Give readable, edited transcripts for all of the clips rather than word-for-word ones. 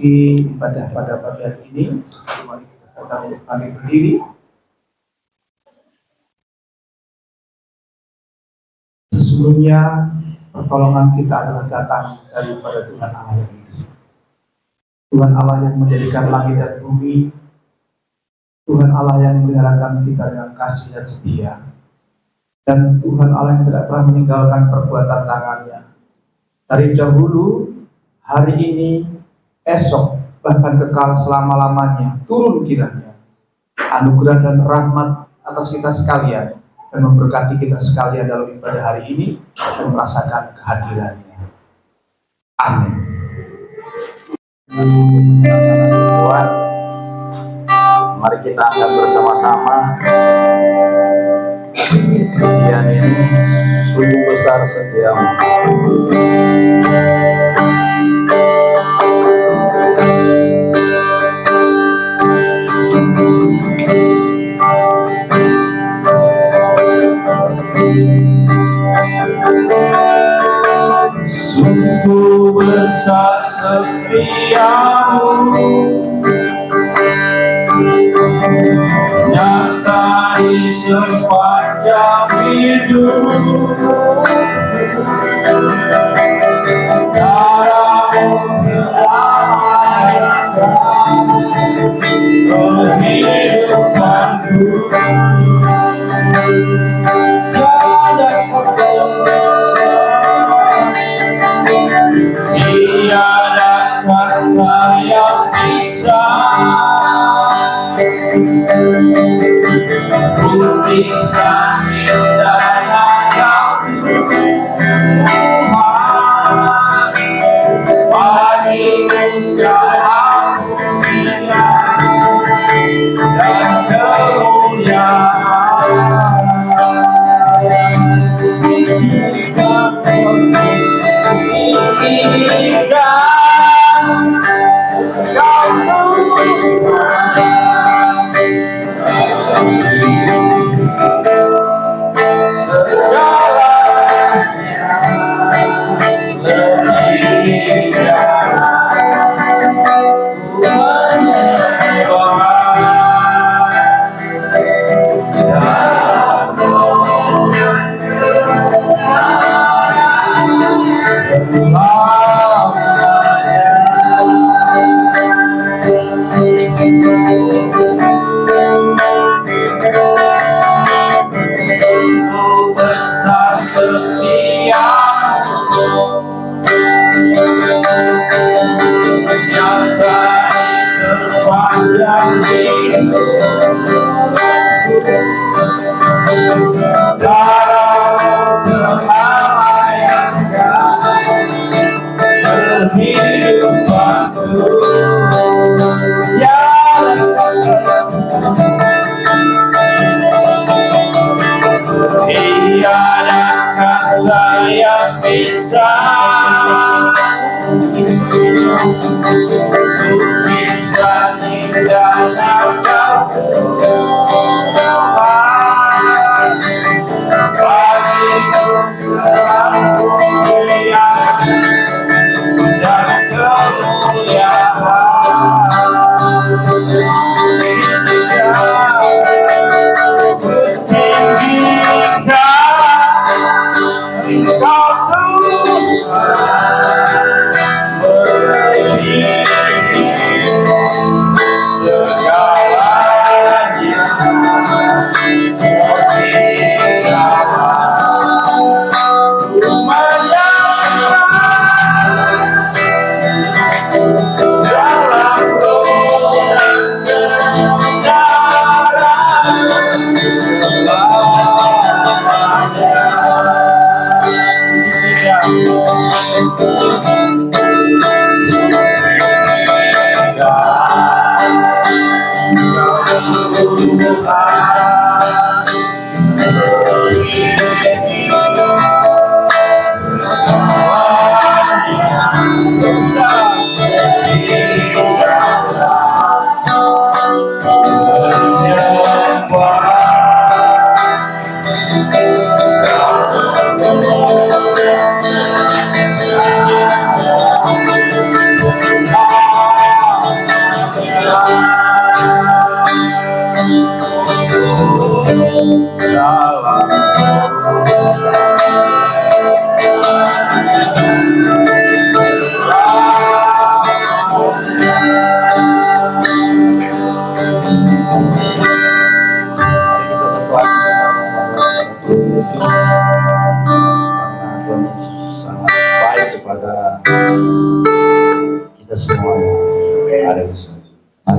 memasuki ibadah pada pagi hari ini. Mari kita datang untuk bangkit berdiri. Sesungguhnya pertolongan kita adalah datang daripada Tuhan Allah yang hidup. Tuhan Allah yang menjadikan langit dan bumi. Tuhan Allah yang memeliharakan kita dengan kasih dan setia. Dan Tuhan Allah yang tidak pernah meninggalkan perbuatan tangannya. Dari dahulu, hari ini, esok, bahkan kekal selama-lamanya, turun kiranya anugerah dan rahmat atas kita sekalian dan memberkati kita sekalian dalam ibadah hari ini dan merasakan kehadirannya. Amin. Tuhan, mari kita angkat bersama-sama. Pujian ini sungguh besar setiamu. Sungguh besar setiamu, nyata di sepanjang hidup. Darahmu menyelamatkan kehidupanku. Tiada kebesar, tiada kata yang bisa tulisan indahnya Tuhan bagiku segala pujian dan kemuliaan.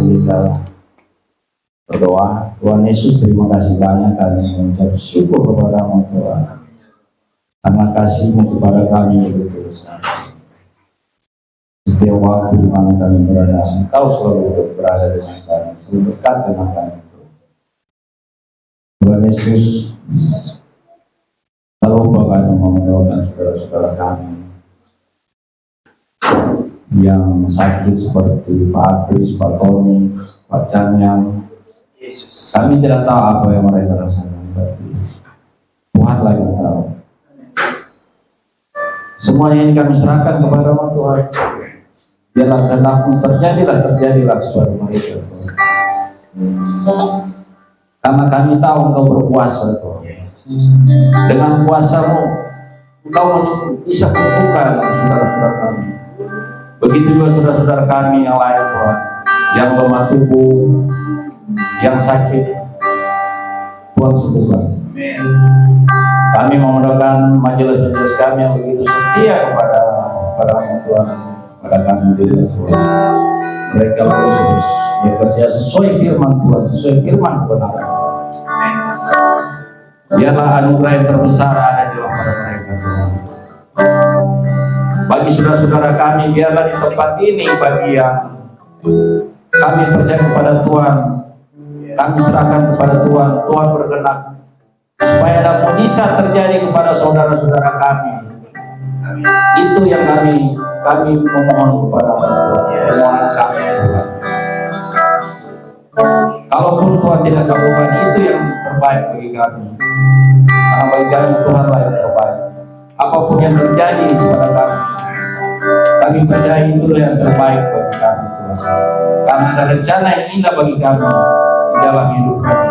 Mari kita berdoa. Tuhan Yesus, terima kasih banyak kami mengucap syukur kepada-Mu Tuhan, karena kasih-Mu kepada kami begitu besar. Setiap waktu di mana kami berada, Engkau selalu berada dengan kami, selalu dekat dengan kami. Tuhan Yesus, tak lupa kami mendoakan saudara-saudara kami yang sakit seperti Pak Kris, Pak Tony, Pak Canyang. Kami tidak tahu apa yang mereka rasakan, tapi Tuhanlah yang tahu. Semuanya ini kami serahkan kepada-Mu Tuhan. Biarlah kehendak-Mu terjadilah sesuatu mereka. Karena kami tahu Engkau berkuasa Tuhan. Dengan kuasa-Mu Engkau bisa menyembuhkan saudara-saudara kami. Begitu juga saudara-saudara kami yang lain Tuhan, yang lemah tubuh, yang sakit, Tuhan sembuhkan. Kami memohon majelis-majelis kami yang begitu setia kepada-Mu Tuhan, pada kami juga Tuhan. Mereka terus bekerja sesuai firman Tuhan, sesuai firman kebenaran. Biarlah anugerah yang terbesar ada di dalam pada mereka Tuhan. Bagi saudara-saudara kami, biarlah di tempat ini, bagi yang kami percaya kepada Tuhan, kami serahkan kepada Tuhan, Tuhan berkenan supaya ada mujizat terjadi kepada saudara-saudara kami. Itu yang kami memohon kepada Tuhan. Kalaupun Tuhan tidak kabulkan, itu yang terbaik bagi kami. Karena bagi kami Tuhanlah yang terbaik. Apapun yang terjadi kepada kami percaya itulah yang terbaik bagi kami Tuhan. Karena ada rencana yang indah bagi kami di dalam hidup kami.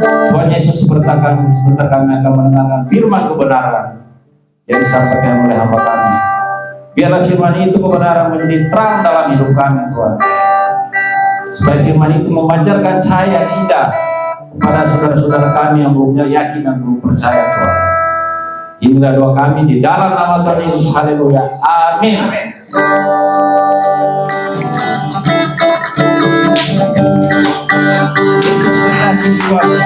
Tuhan Yesus, sebentar kami akan mendengarkan firman kebenaran yang disampaikan oleh hamba kami. Biarlah firman itu kebenaran menjadi terang dalam hidup kami Tuhan. Supaya firman itu memancarkan cahaya yang indah kepada saudara-saudara kami yang belum yakin dan belum percaya Tuhan. Inilah doa kami di dalam nama Tuhan Yesus. Haleluya. Amin. Yesus berkasih Tuhan.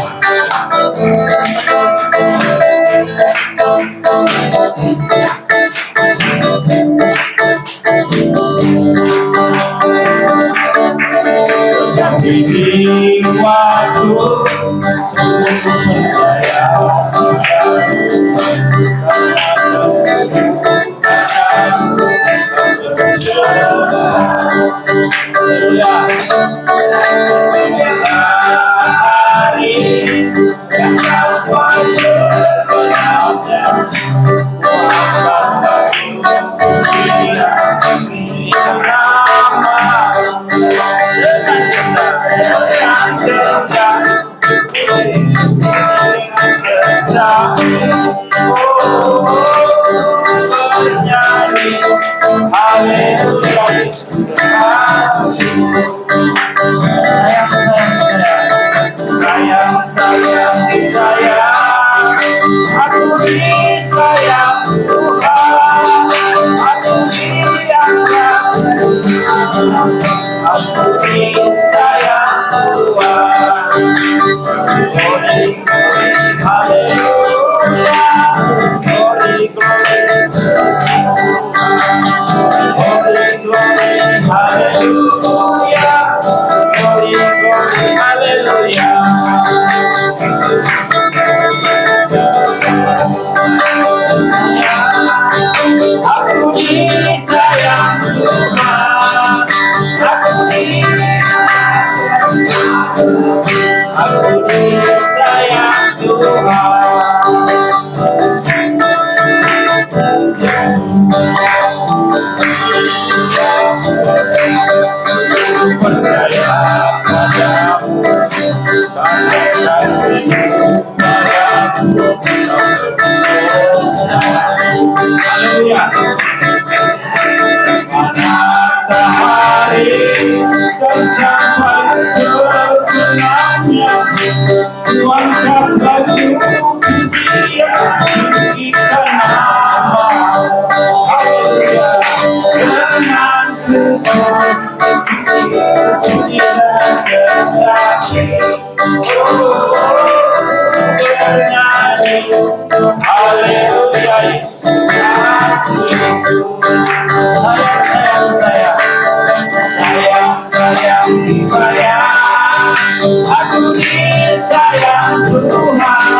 Kasih waktu percaya Haleluya, Yesus kasihku. Sayang, aku disayang Tuhan,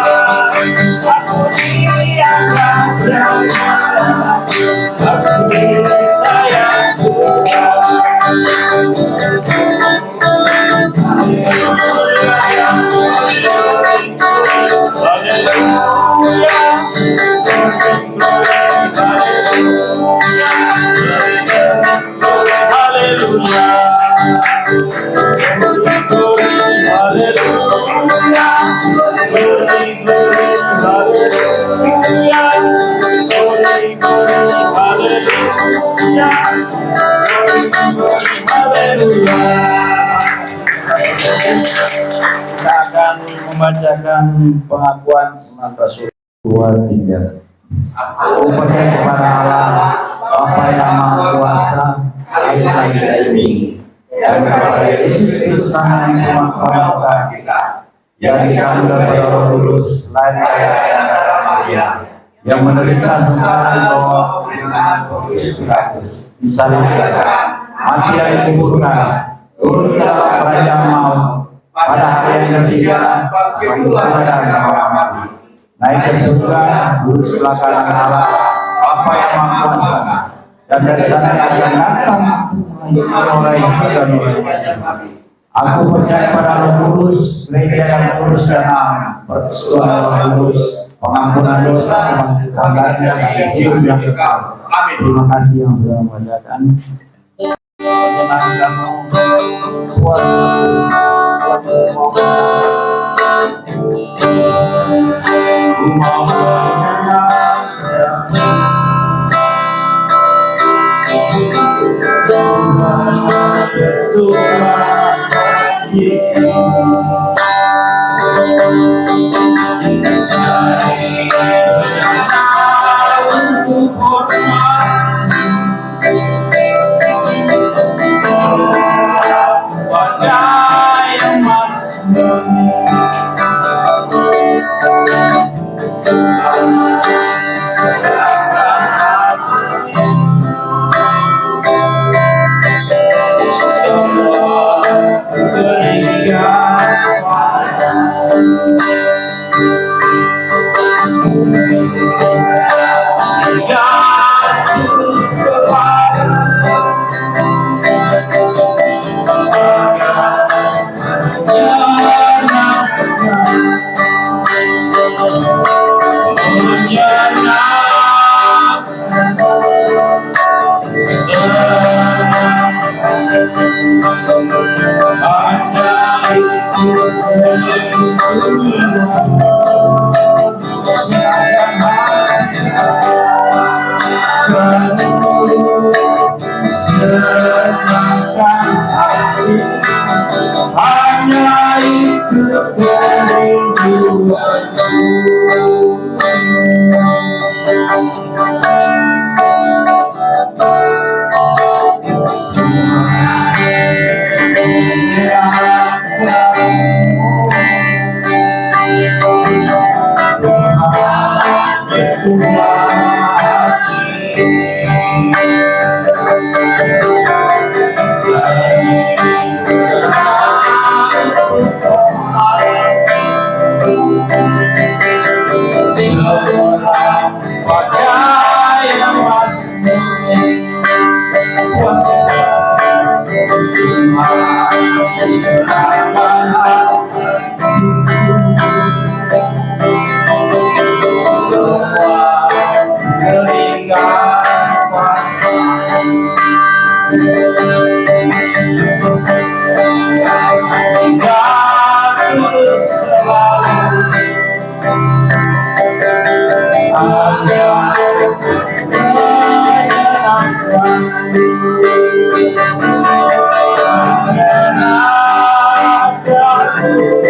aku diangkat jemaat, aku disayang Kita akan membacakan pengakuan iman Rasul 2:3. Aku percaya kepada Allah, Bapa yang Maha Kuasa, Allah ini, dan kepada Yesus Kristus Sang Yang Maha kita, yang dikandung dari Roh Kudus, lahir dari Maria Maria, yang menderita sengsara di bawah pemerintahan Pontius Pilatus, disalibkan, mati dan dikuburkan, turun ke dalam kerajaan maut, pada hari yang ketiga bangkit pula dari antara mati, naik ke surga, duduk sebelah kanan Allah, Bapa yang Maha Kuasa, dan dari sana akan datang untuk orang yang hidup dan orang yang mati. Aku percaya pada Roh Kudus, gereja yang kudus dan am, persekutuan Roh Kudus, pengampunan dosa, kebangkitan dan hidup yang kekal. Amin. Terima kasih yang sudah membacakan. Menyenangkanmu, Tuhan, ku mau senangkan hati, hanya itu Amin.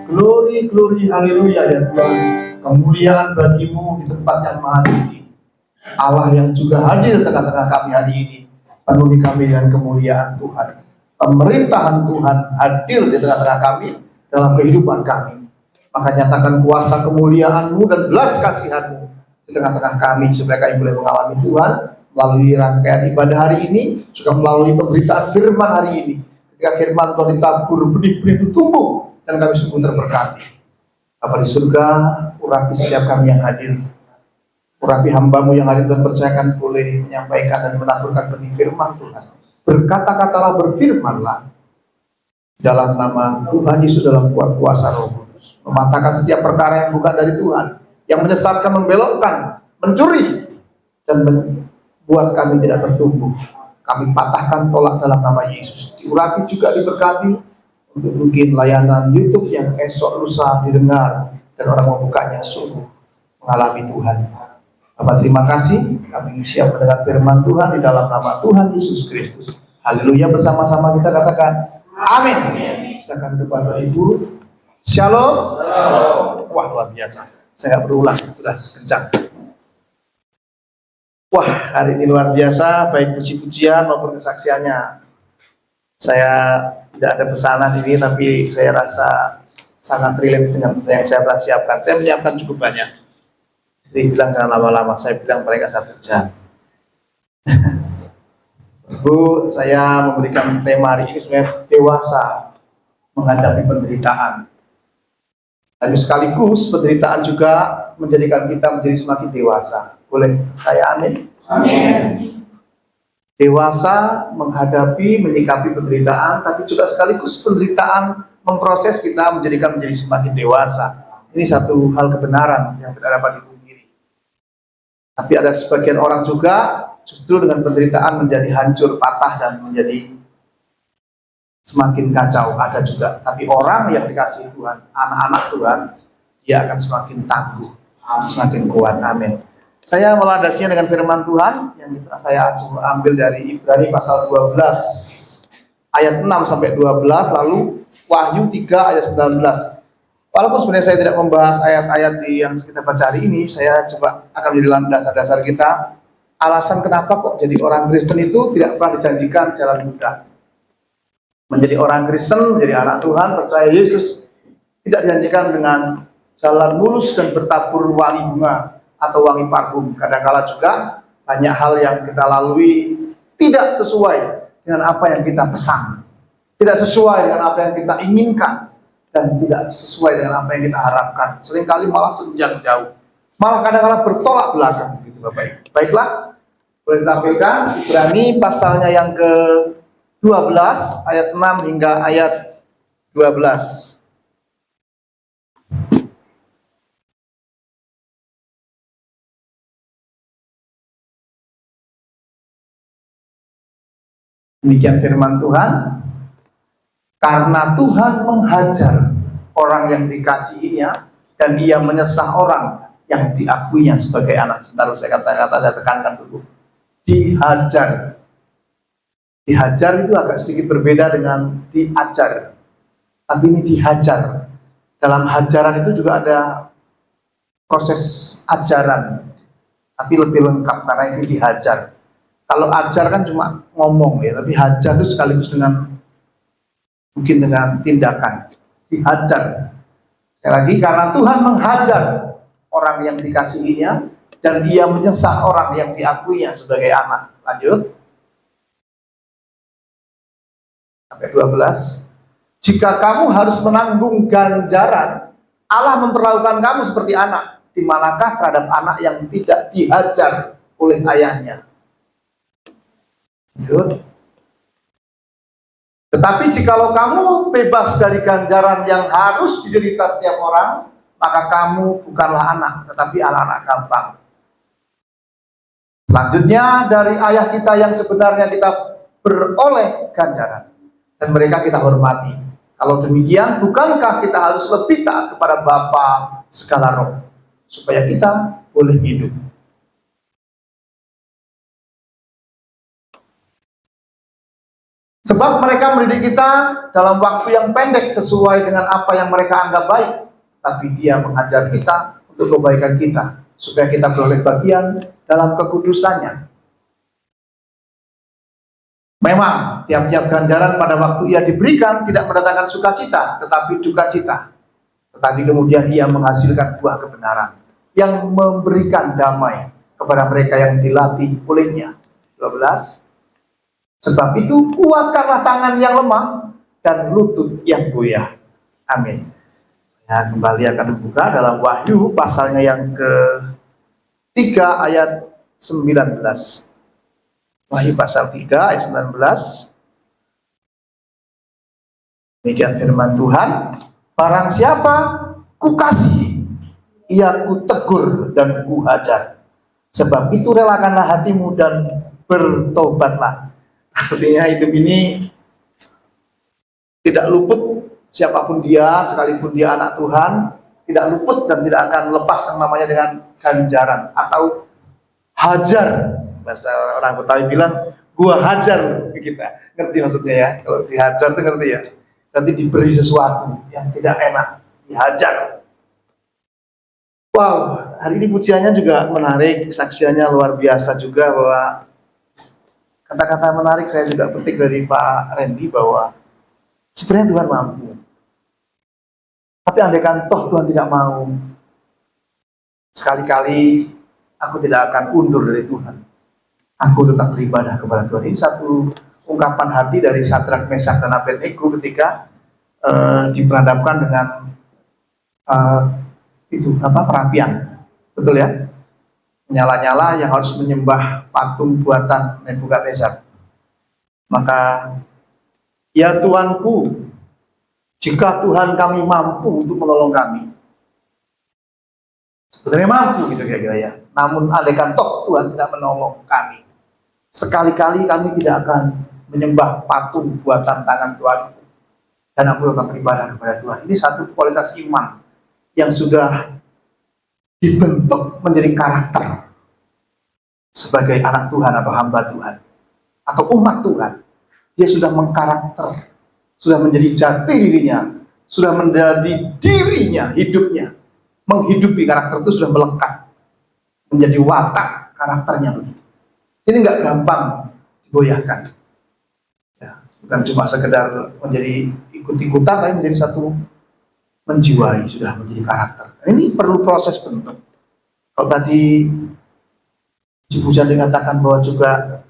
Glory, glory, haleluya ya Tuhan. Kemuliaan bagimu di tempat yang maha tinggi. Allah yang juga hadir di tengah-tengah kami hari ini. Penuhi kami dengan kemuliaan Tuhan. Pemerintahan Tuhan hadir di tengah-tengah kami dalam kehidupan kami. Maka nyatakan kuasa kemuliaan-Mu dan belas kasihan-Mu di tengah-tengah kami supaya kami boleh mengalami Tuhan melalui rangkaian ibadah hari ini, juga melalui pemberitaan firman hari ini. Ketika firman Tuhan ditabur, benih-benih itu tumbuh dan kami sungguh terberkati. Bapa di surga, urapi setiap kami yang hadir. Urapi hamba-Mu yang hadir, Tuhan percayakan boleh menyampaikan dan menaburkan benih firman Tuhan. Berkata-katalah, berfirmanlah dalam nama Tuhan Yesus, dalam kuat kuasa Roh Kudus. Mematahkan setiap perkara yang bukan dari Tuhan, yang menyesatkan, membelokkan, mencuri, dan membuat kami tidak bertumbuh. Kami patahkan, tolak dalam nama Yesus. Diurapi juga, diberkati untuk mungkin layanan YouTube yang esok lusa didengar dan orang membukanya sungguh mengalami Tuhan. Bapak terima kasih, kami siap mendengar firman Tuhan di dalam nama Tuhan Yesus Kristus. Haleluya, bersama-sama kita katakan amin. Silakan depan Bapak Ibu. Shalom. Wah, luar biasa. Saya nggak berulang, sudah kencang. Wah, hari ini luar biasa, baik puji-pujian maupun kesaksiannya. Saya tidak ada pesanan ini, tapi saya rasa sangat relate dengan yang saya telah siapkan. Saya menyiapkan cukup banyak. Istri bilang jangan lama-lama, saya bilang mereka 1 jam. Bu, saya memberikan tema hari ini sebenarnya dewasa menghadapi penderitaan. Tapi sekaligus penderitaan juga menjadikan kita menjadi semakin dewasa. Boleh saya amin? Amin. Dewasa menghadapi, menyikapi penderitaan, tapi juga sekaligus penderitaan memproses kita menjadikan menjadi semakin dewasa. Ini satu hal kebenaran yang tidak dapat dipungkiri. Tapi ada sebagian orang juga justru dengan penderitaan menjadi hancur, patah, dan menjadi semakin kacau. Ada juga. Tapi orang yang dikasihi Tuhan, anak-anak Tuhan, dia akan semakin tangguh, semakin kuat. Amin. Saya melandasinya dengan firman Tuhan yang saya ambil dari Ibrani pasal 12 ayat 6 sampai 12, lalu Wahyu 3 ayat 19. Walaupun sebenarnya saya tidak membahas ayat-ayat yang kita baca hari ini, saya coba akan menjadi dasar-dasar kita. Alasan kenapa kok jadi orang Kristen itu tidak pernah dijanjikan jalan mudah. Menjadi orang Kristen, menjadi anak Tuhan, percaya Yesus, tidak dijanjikan dengan jalan mulus dan bertabur wangi bunga atau wangi parfum. Kadang-kala juga banyak hal yang kita lalui tidak sesuai dengan apa yang kita pesan, tidak sesuai dengan apa yang kita inginkan, dan tidak sesuai dengan apa yang kita harapkan. Seringkali malah senjang jauh, malah kadang-kala bertolak belakang gitu Bapak Ibu. Baiklah, boleh ditampilkan Ibrani pasalnya yang ke-12 ayat 6 hingga ayat 12. Demikian firman Tuhan. Karena Tuhan menghajar orang yang dikasihinya, dan Ia menyesah orang yang diakuinya sebagai anak. Sebentar, saya tekankan dulu. Dihajar. Dihajar itu agak sedikit berbeda dengan diajar. Tapi ini dihajar. Dalam hajaran itu juga ada proses ajaran, tapi lebih lengkap karena ini dihajar. Kalau ajar kan cuma ngomong ya, tapi hajar itu sekaligus dengan mungkin dengan tindakan. Dihajar. Sekali lagi, karena Tuhan menghajar orang yang dikasihinya, dan ia menyesat orang yang diakuinya sebagai anak. Lanjut. Sampai 12. Jika kamu harus menanggung ganjaran, Allah memperlakukan kamu seperti anak. Di manakah terhadap anak yang tidak dihajar oleh ayahnya? Lanjut. Tetapi jikalau kamu bebas dari ganjaran yang harus diderita setiap orang, maka kamu bukanlah anak, tetapi anak-anak gampang. Selanjutnya, dari ayah kita yang sebenarnya kita beroleh ganjaran, dan mereka kita hormati. Kalau demikian, bukankah kita harus lebih taat kepada Bapa segala roh, supaya kita boleh hidup? Sebab mereka mendidik kita dalam waktu yang pendek sesuai dengan apa yang mereka anggap baik, tapi Dia mengajar kita untuk kebaikan kita, supaya kita beroleh bagian dalam kekudusannya. Memang tiap-tiap ganjaran pada waktu ia diberikan tidak mendatangkan sukacita, tetapi duka cita. Tetapi kemudian ia menghasilkan buah kebenaran yang memberikan damai kepada mereka yang dilatih olehnya. 12. Sebab itu kuatkanlah tangan yang lemah dan lutut yang goyah. Amin. Saya kembali akan membuka dalam Wahyu pasalnya yang ke-3 ayat 19. Wahyu pasal 3 ayat 19. Demikian firman Tuhan, barang siapa kukasihi, ia kutegur dan kuhajar. Sebab itu relakanlah hatimu dan bertobatlah. Artinya hidup ini tidak luput, siapapun dia, sekalipun dia anak Tuhan, tidak luput dan tidak akan lepas yang namanya dengan ganjaran atau hajar. Bahasa orang Betawi bilang, gua hajar ke kita. Ngerti maksudnya ya? Kalau dihajar itu ngerti ya? Nanti diberi sesuatu yang tidak enak, dihajar. Wow, hari ini pujiannya juga menarik, kesaksiannya luar biasa juga, bahwa kata-kata menarik saya juga petik dari Pak Randy bahwa sebenarnya Tuhan mampu. Tapi andaikan toh Tuhan tidak mau, sekali-kali aku tidak akan undur dari Tuhan. Aku tetap beribadah kepada Tuhan. Ini satu ungkapan hati dari Sadrak, Mesak, dan Abednego ketika diperhadapkan dengan perapian. Betul ya? Nyala-nyala yang harus menyembah patung buatan Nebukadnezar. Maka, ya Tuanku, jika Tuhan kami mampu untuk menolong kami, sebenarnya mampu gitu kira-kira ya. Namun andaikan toh Tuhan tidak menolong kami, sekali-kali kami tidak akan menyembah patung buatan tangan Tuanku, dan aku tetap beribadah kepada Tuhan. Ini satu kualitas iman yang sudah dibentuk menjadi karakter sebagai anak Tuhan atau hamba Tuhan atau umat Tuhan. Dia sudah mengkarakter, sudah menjadi jati dirinya, sudah menjadi dirinya, hidupnya, menghidupi karakter itu sudah melekat menjadi watak karakternya. Ini nggak gampang digoyahkan ya, bukan cuma sekedar menjadi ikut-ikutan, tapi menjadi satu menjiwai, sudah menjadi karakter. Ini perlu proses bentuk. Kalau tadi Cibu Jandi katakan bahwa juga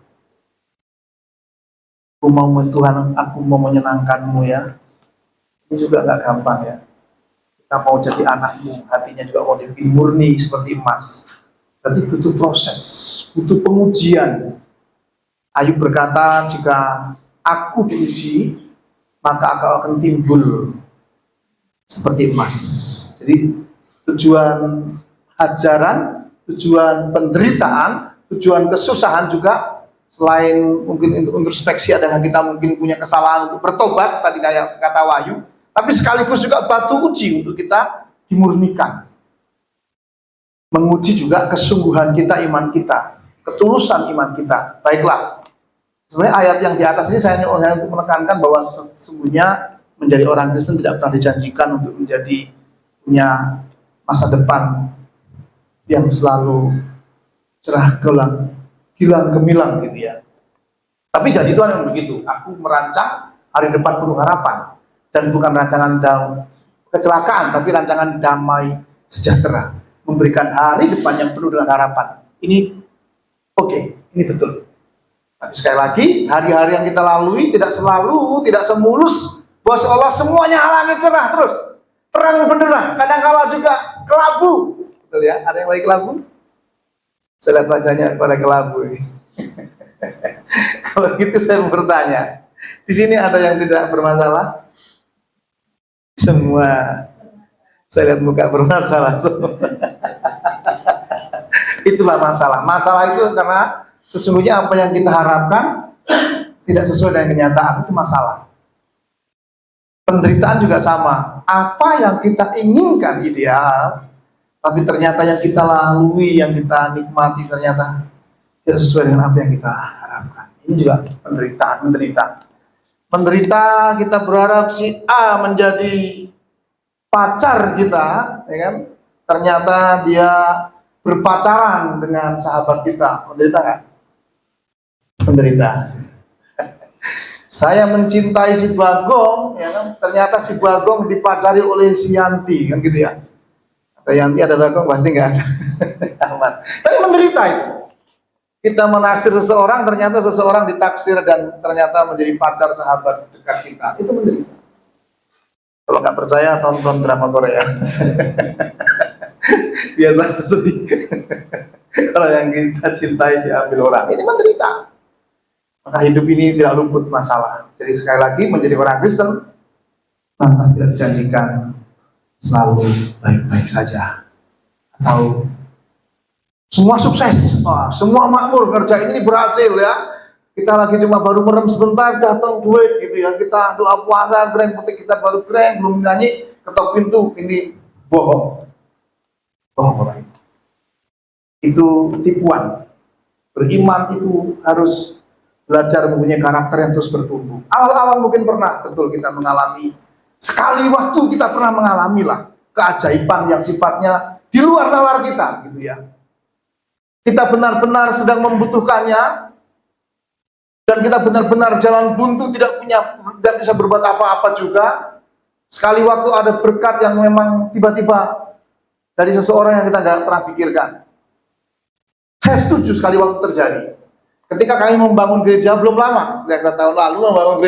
aku mau Tuhan, aku mau menyenangkanmu ya. Ini juga nggak gampang ya. Kita mau jadi anakmu, hatinya juga mau dibikin murni seperti emas. Berarti butuh proses, butuh pengujian. Ayub berkata, jika aku diuji, maka aku akan timbul seperti emas. Jadi tujuan ajaran, tujuan penderitaan, tujuan kesusahan juga, selain mungkin untuk introspeksi, ada kita mungkin punya kesalahan untuk bertobat, tadi kayak kata Wahyu, tapi sekaligus juga batu uji untuk kita dimurnikan. Menguji juga kesungguhan kita, iman kita, ketulusan iman kita. Baiklah, sebenarnya ayat yang di atas ini saya hanya untuk menekankan bahwa sesungguhnya menjadi orang Kristen tidak pernah dijanjikan untuk menjadi punya masa depan yang selalu cerah gilang gemilang gitu ya. Tapi janji Tuhan yang begitu. Aku merancang hari depan penuh harapan, dan bukan rancangan kecelakaan, tapi rancangan damai sejahtera. memberikan hari depan yang penuh dengan harapan. Ini oke, ini betul. Tapi sekali lagi, hari-hari yang kita lalui tidak selalu, tidak semulus bahwa seolah semuanya langit cerah terus, terang benderang. Kadang-kala juga kelabu, betul ya? Ada yang lagi kelabu? Saya lihat wajahnya pada kelabu. Kalau gitu saya mau bertanya, di sini ada yang tidak bermasalah? Semua. Saya lihat muka bermasalah semua. Itulah masalah. Masalah itu karena sesungguhnya apa yang kita harapkan tidak sesuai dengan kenyataan, itu masalah. Penderitaan juga sama. Apa yang kita inginkan ideal, tapi ternyata yang kita lalui, yang kita nikmati ternyata tidak sesuai dengan apa yang kita harapkan. Ini juga penderitaan, menderita kita berharap si A menjadi pacar kita, ya kan? Ternyata dia berpacaran dengan sahabat kita, menderita nggak? Menderita. Saya mencintai si Bagong, ya kan? Ternyata si Bagong dipacari oleh si Yanti, kan gitu ya? Ada Yanti, ada Bagong, pasti nggak ada. Aman. Tapi menderita itu. Kita menaksir seseorang, ternyata seseorang ditaksir dan ternyata menjadi pacar sahabat dekat kita. Itu menderita. Kalau nggak percaya, tonton drama Korea. Biasa sedih. Kalau yang kita cintai diambil orang, ini menderita. Maka hidup ini tidak luput masalah. Jadi sekali lagi, menjadi orang Kristen lantas tidak dijanjikan selalu baik-baik saja, atau semua sukses, semua makmur, kerja ini berhasil ya. Kita lagi cuma baru merem sebentar, datang duit gitu ya. Kita doa puasa, greng petik kita baru greng, belum nyanyi, ketok pintu, ini bohong. Bohong orang itu tipuan. Beriman itu harus belajar mempunyai karakter yang terus bertumbuh. Awal-awal mungkin pernah, betul kita mengalami, sekali waktu kita pernah mengalami lah keajaiban yang sifatnya di luar nalar kita gitu ya. Kita benar-benar sedang membutuhkannya, dan kita benar-benar jalan buntu, tidak bisa berbuat apa-apa juga. Sekali waktu ada berkat yang memang tiba-tiba dari seseorang yang kita nggak pernah pikirkan. Saya setuju sekali waktu terjadi. Ketika kami membangun gereja belum lama, tahun lalu membangun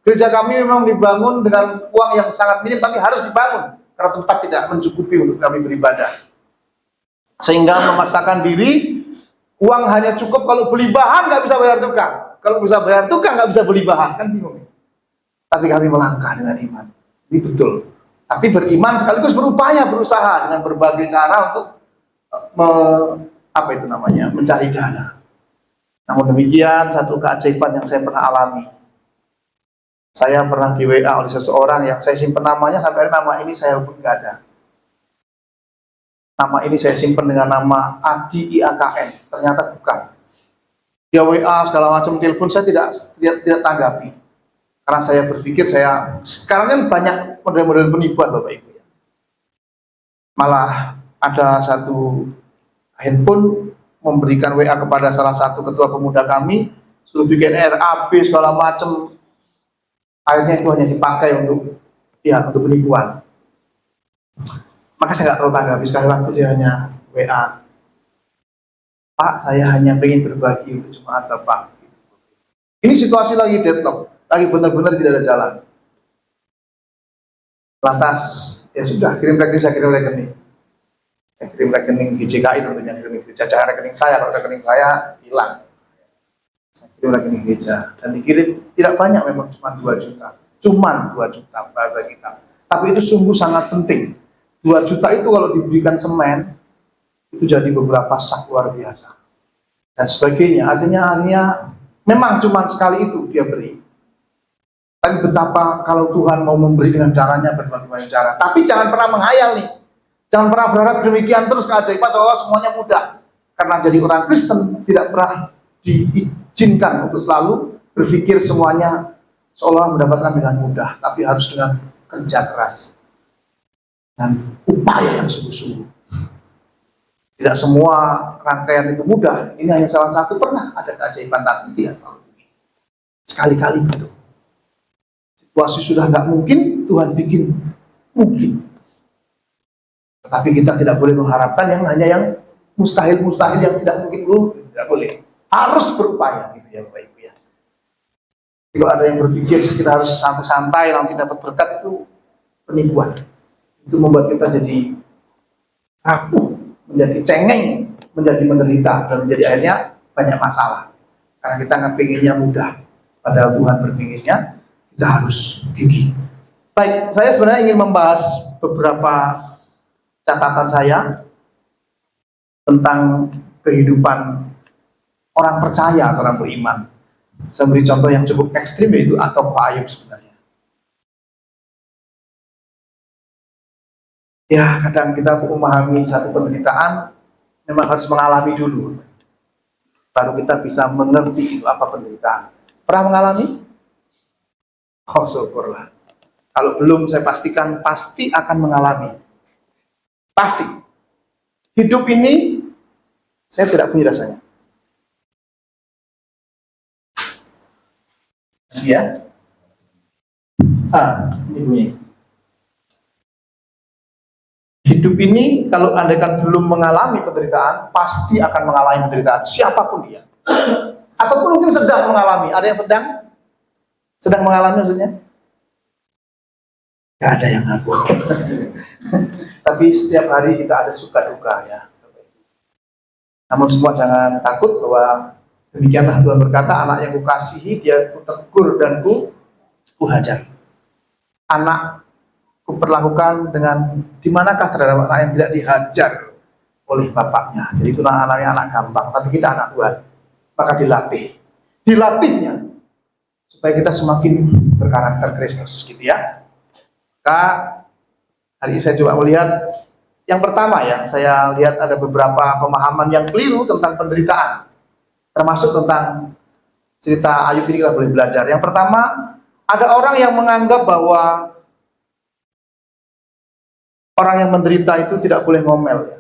gereja kami memang dibangun dengan uang yang sangat minim, tapi harus dibangun karena tempat tidak mencukupi untuk kami beribadah. Sehingga memaksakan diri, uang hanya cukup kalau beli bahan, nggak bisa bayar tukang. Kalau bisa bayar tukang, nggak bisa beli bahan, kan bingung. Tapi kami melangkah dengan iman. Ini betul. Tapi beriman sekaligus berupaya, berusaha dengan berbagai cara untuk mencari dana. Namun demikian, satu keajaiban yang saya pernah alami. Saya pernah di WA oleh seseorang yang saya simpan namanya, sampai nama ini saya pun nggak ada. Nama ini saya simpan dengan nama Adi IAKN, ternyata bukan. Dia WA segala macam, telepon saya tidak tanggapi. Karena saya berpikir sekarang kan banyak model-model penipuan Bapak Ibu ya. Malah ada satu handphone memberikan WA kepada salah satu ketua pemuda kami, suruh bikin RAB segala macam. Akhirnya itu hanya dipakai untuk penipuan. Maka saya nggak terlalu tanggapi. Sekali waktu dia hanya WA, Pak, saya hanya ingin berbagi untuk jemaat Bapak. Ini situasi lagi deadlock, lagi benar-benar tidak ada jalan. Lantas, ya sudah, kirim rekening, saya kirim rekening. Saya kirim rekening GJKI tentunya, kirim jajaran rekening saya, kalau rekening saya hilang. Saya kirim rekening gereja, dan dikirim tidak banyak, memang cuma 2 juta. Cuma 2 juta bahasa kita. Tapi itu sungguh sangat penting. 2 juta itu kalau diberikan semen, itu jadi beberapa sak luar biasa. Dan sebagainya, artinya memang cuma sekali itu dia beri. Tapi betapa kalau Tuhan mau memberi dengan caranya berbagai cara. Tapi jangan pernah menghayal nih. Jangan pernah berharap demikian terus keajaiban seolah semuanya mudah. Karena jadi orang Kristen tidak pernah diizinkan untuk selalu berpikir semuanya seolah mendapatkan dengan mudah. Tapi harus dengan kerja keras dan upaya yang sungguh-sungguh. Tidak semua rangkaian itu mudah. Ini hanya salah satu, pernah ada keajaiban, tapi tidak selalu. Sekali-kali betul. Situasi sudah nggak mungkin, Tuhan bikin mungkin. Tapi kita tidak boleh mengharapkan yang hanya yang mustahil-mustahil yang tidak mungkin dulu. Tidak boleh. Harus berupaya gitu ya Bapak Ibu ya. Kalau ada yang berpikir kita harus santai-santai nanti dapat berkat, itu penipuan. Itu membuat kita jadi rapuh, menjadi cengeng, menjadi menderita, dan menjadi akhirnya banyak masalah. Karena kita nggak pengennya mudah, padahal Tuhan berpinginnya kita harus gigih. Baik, saya sebenarnya ingin membahas beberapa catatan saya tentang kehidupan orang percaya atau orang beriman. Saya beri contoh yang cukup ekstrim, yaitu atau Pak Ayub sebenarnya. Ya, kadang kita untuk memahami satu penderitaan memang harus mengalami dulu, baru kita bisa mengerti itu apa penderitaan. Pernah mengalami? Oh, syukurlah. Kalau belum, saya pastikan pasti akan mengalami. Pasti. Hidup ini saya tidak punya rasanya. Ya. Ini bunyi. Hidup ini kalau andaikan belum mengalami penderitaan, pasti akan mengalami penderitaan, siapapun dia. Ataupun mungkin sedang mengalami. Ada yang sedang mengalami maksudnya? Gak ada yang ngaku. Tapi setiap hari kita ada suka duka ya. Namun semua jangan takut bahwa demikianlah Tuhan berkata, anak yang kukasihi dia kutegur dan kuhajar. Anak kuperlakukan dengan dimanakah terhadap anak yang tidak dihajar oleh bapaknya. Jadi itu anaknya anak gampang, tapi kita anak Tuhan, maka dilatihnya supaya kita semakin berkarakter Kristus gitu ya. Maka hari ini saya coba melihat yang pertama ya, saya lihat ada beberapa pemahaman yang keliru tentang penderitaan, termasuk tentang cerita Ayub ini kita boleh belajar. Yang pertama, ada orang yang menganggap bahwa orang yang menderita itu tidak boleh ngomel ya.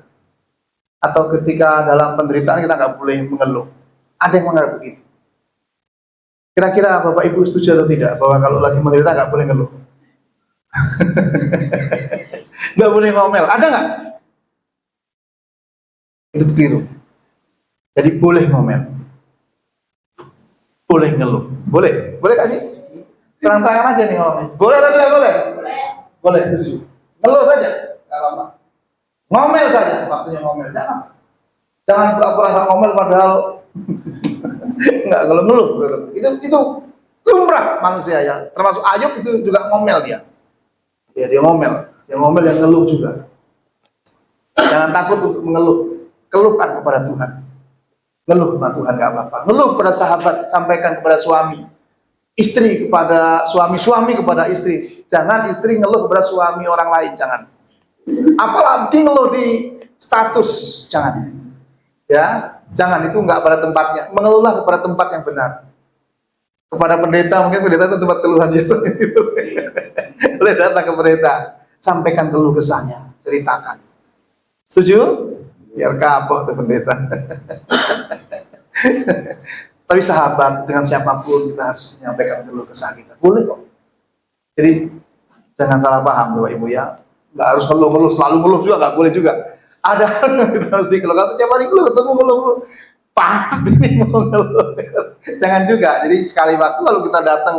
Atau ketika dalam penderitaan kita nggak boleh mengeluh. Ada yang menganggap begitu. Kira-kira Bapak Ibu setuju atau tidak bahwa kalau lagi menderita nggak boleh ngeluh? Nggak boleh ngomel. Ada nggak? Itu keliru. Jadi boleh ngomel, boleh ngeluh, boleh kasih terang-terangan aja nih ngomel. Boleh atau tidak boleh? Boleh, setuju. Ngeluh saja, nggak apa-apa. Ngomel saja, waktunya ngomel. Jangan pura-pura nggak ngomel padahal nggak, kalau ngeluh. Itu lumrah manusia ya. Termasuk Ayub itu juga ngomel dia. Ya, dia ngomel yang ngeluh juga. Jangan takut untuk mengeluh. Keluhkan kepada Tuhan. Ngeluh kepada Tuhan nggak apa-apa. Ngeluh kepada sahabat, sampaikan kepada suami. Istri kepada suami, suami kepada istri. Jangan istri ngeluh kepada suami orang lain, jangan. Apalagi ngeluh di status, jangan. Ya, jangan, itu nggak pada tempatnya. Mengeluhlah kepada tempat yang benar. Kepada pendeta, mungkin pendeta itu tempat keluhan Yesus. Boleh datang ke pendeta, sampaikan keluh kesahnya, ceritakan. Setuju? Biar kapok tuh pendeta. Tapi sahabat, dengan siapapun kita harus menyampaikan keluh kesah kita. Boleh kok. Jadi jangan salah paham Bapak Ibu ya. Nggak harus ngeluh-ngeluh, selalu ngeluh juga nggak boleh juga. Ada kita mesti kalau tiap hari ngeluh, ketemu ngeluh, pasti mau ngeluh. Jangan juga. Jadi sekali waktu kalau kita datang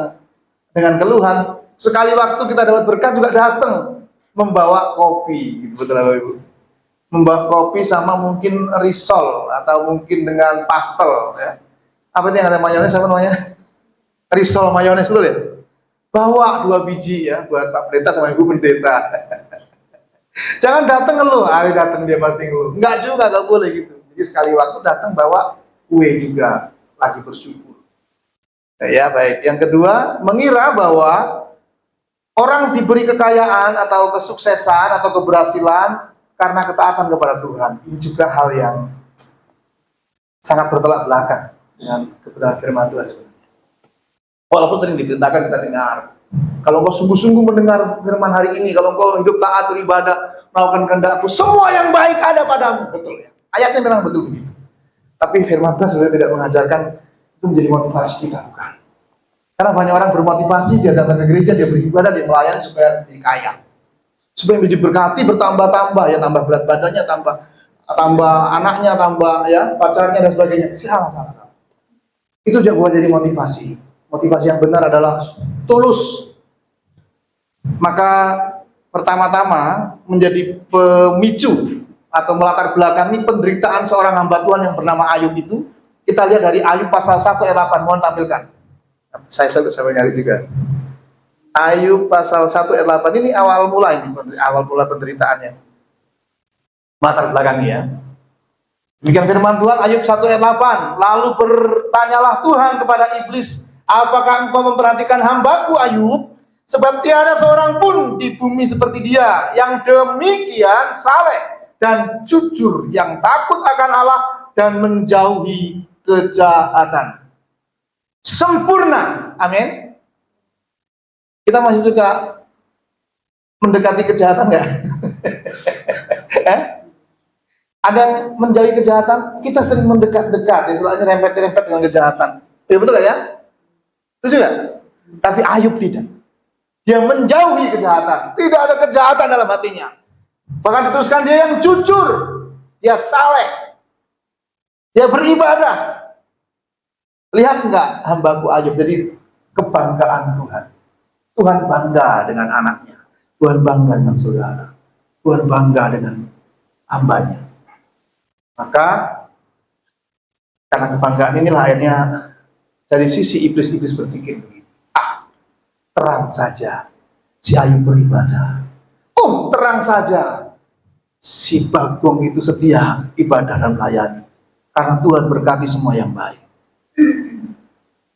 dengan keluhan, sekali waktu kita dapat berkat juga datang membawa kopi, gitu betul Bapak Ibu. Membawa kopi sama mungkin risol atau mungkin dengan pastel ya. Apa itu yang ada mayones, apa namanya? Risol mayones, betul ya? Bawa 2 biji ya buat Pak Pendeta sama Ibu Pendeta. Jangan datang ngeluh, datang dia pasti ngeluh. Enggak juga, enggak boleh gitu. Jadi sekali waktu datang bawa kue juga, lagi bersyukur. Ya baik. Yang kedua, mengira bahwa orang diberi kekayaan atau kesuksesan atau keberhasilan karena ketaatan kepada Tuhan. Ini juga hal yang sangat bertolak belakang dengan kebenaran firman Tuhan. Walaupun sering diberitakan kita dengar, kalau engkau sungguh-sungguh mendengar firman hari ini, kalau engkau hidup taat beribadah, melakukan kehendak-Ku, semua yang baik ada padamu. Betul ya. Ayatnya memang betul begitu. Tapi firman Tuhan sebenarnya tidak mengajarkan itu menjadi motivasi kita, bukan. Karena banyak orang bermotivasi, dia datang ke gereja, dia beribadah, dia melayani supaya jadi kaya. supaya diberkati bertambah-tambah, ya tambah berat badannya, tambah anaknya, tambah ya pacarnya dan sebagainya. Salah. Itu juga bukan jadi motivasi. Motivasi yang benar adalah tulus. Maka pertama-tama menjadi pemicu atau melatar belakangi penderitaan seorang hamba Tuhan yang bernama Ayub itu, kita lihat dari Ayub pasal 1 ayat 8. Mohon tampilkan. Saya nyari juga. Ayub pasal 1 ayat 8 ini awal mula penderitaannya. Latar belakangnya ya. Demikian firman Tuhan, Ayub 1 ayat 8. Lalu bertanyalah Tuhan kepada iblis, apakah engkau memperhatikan hambaku Ayub? Sebab tiada seorang pun di bumi seperti dia, yang demikian saleh dan jujur, yang takut akan Allah dan menjauhi kejahatan. Sempurna, amin. Kita masih suka mendekati kejahatan nggak? Ada yang menjauhi kejahatan, kita sering mendekat-dekat, istilahnya rempet-rempet dengan kejahatan. Ya, betul gak ya? Setuju gak? Tapi Ayub tidak. Dia menjauhi kejahatan. Tidak ada kejahatan dalam hatinya. Bahkan diteruskan dia yang jujur. Dia saleh. Dia beribadah. Lihat enggak hambaku Ayub? Jadi kebanggaan Tuhan. Tuhan bangga dengan anaknya. Tuhan bangga dengan saudara. Tuhan bangga dengan hambanya. Maka karena kebanggaan inilah akhirnya dari sisi iblis-iblis berpikir begini. Terang saja si Ayub beribadah. Oh, terang saja si Bagong itu setia ibadah dan melayani. Karena Tuhan berkati semua yang baik.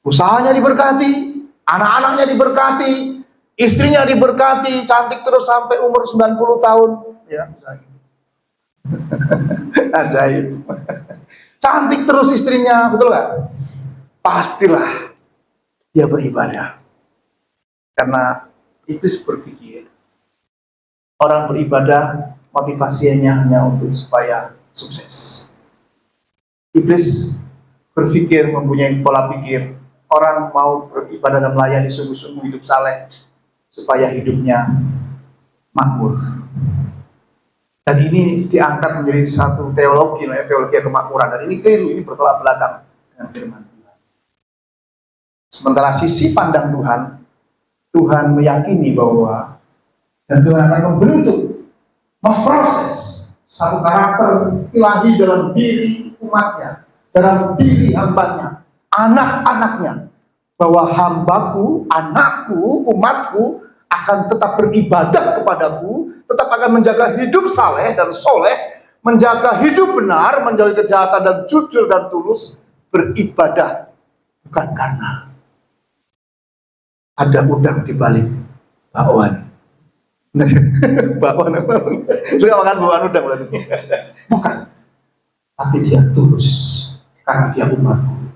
Usahanya diberkati, anak-anaknya diberkati, istrinya diberkati, cantik terus sampai umur 90 tahun. Ya, misalnya. Ajaib. Cantik terus istrinya, betul gak? Pastilah dia beribadah. Karena iblis berpikir orang beribadah motivasinya hanya untuk supaya sukses. Iblis berpikir, mempunyai pola pikir orang mau beribadah dan melayani sungguh-sungguh hidup saleh supaya hidupnya makmur. Dan ini diangkat menjadi satu teologi, teologi kemakmuran. Dan ini keliru, ini bertolak belakang dengan firman Tuhan. Sementara sisi pandang Tuhan meyakini bahwa dan Tuhan akan membentuk, memproses satu karakter ilahi dalam diri umatnya, dalam diri hambanya, anak-anaknya, bahwa hambaku, anakku, umatku akan tetap beribadah kepadaku, tetap akan menjaga hidup saleh dan soleh, menjaga hidup benar, menjauhi kejahatan dan jujur dan tulus, beribadah bukan karena ada udang di balik bakwan. Bakwan apa? Suka makan bakwan udang berarti. Bukan. Tapi dia tulus karena dia umatku.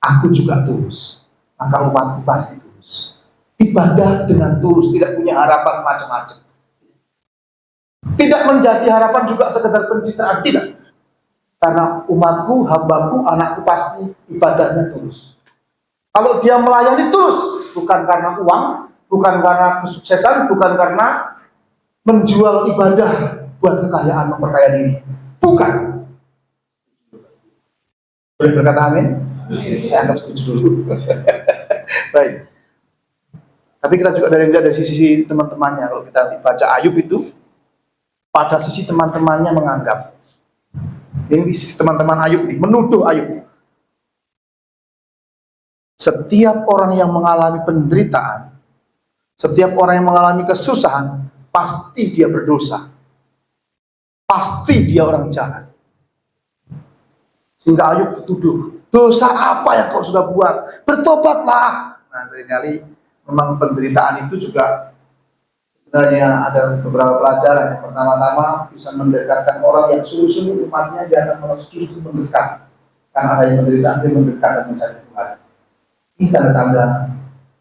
Aku juga tulus. Maka umatku pasti tulus. Ibadah dengan tulus, tidak punya harapan macam-macam. Tidak menjadi harapan juga sekedar pencitraan, tidak. Karena umatku, hambaku, anakku pasti ibadahnya tulus. Kalau dia melayani tulus, bukan karena uang, bukan karena kesuksesan, bukan karena menjual ibadah buat kekayaan, memperkaya diri. Bukan. Boleh berkata amin? Saya anggap setuju dulu. Baik. Tapi kita juga lihat dari sisi teman-temannya. Kalau kita baca Ayub itu, pada sisi teman-temannya menganggap. Ini teman-teman Ayub nih, menuduh Ayub. Setiap orang yang mengalami penderitaan, setiap orang yang mengalami kesusahan, pasti dia berdosa. Pasti dia orang jahat. Sehingga Ayub dituduh, dosa apa yang kau sudah buat? Bertobatlah. Nah, seringkali memang penderitaan itu juga sebenarnya ada beberapa pelajaran. Yang pertama-tama bisa mendekatkan orang yang sungguh-sungguh umatnya, dia akan justru mendekat. Karena ada yang penderitaan, dia mendekat dan mencari Tuhan. Ini tanda-tanda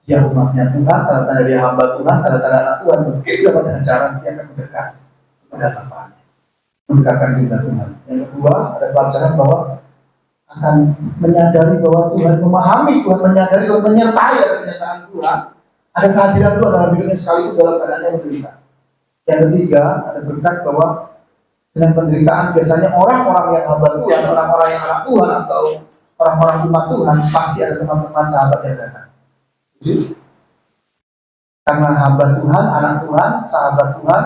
dia umatnya Tuhan, tanda-tanda dia hamba Tuhan, tanda-tanda anak Tuhan. Begitu dengan cara dia akan mendekat kepada Bapaknya, mendekatkan diri Tuhan. Yang kedua, ada pelajaran bahwa akan menyadari bahwa Tuhan memahami, Tuhan menyadari, Tuhan menyertai dari kenyataan Tuhan. Ada kehadiran Tuhan dalam hidupnya sekalipun dalam keadaan yang menderita. Yang ketiga, ada berkat bahwa dengan penderitaan biasanya orang-orang yang hamba Tuhan, orang-orang yang anak Tuhan atau orang-orang umat Tuhan pasti ada teman-teman sahabat yang datang. Setuju? Karena hamba Tuhan, anak Tuhan, sahabat Tuhan,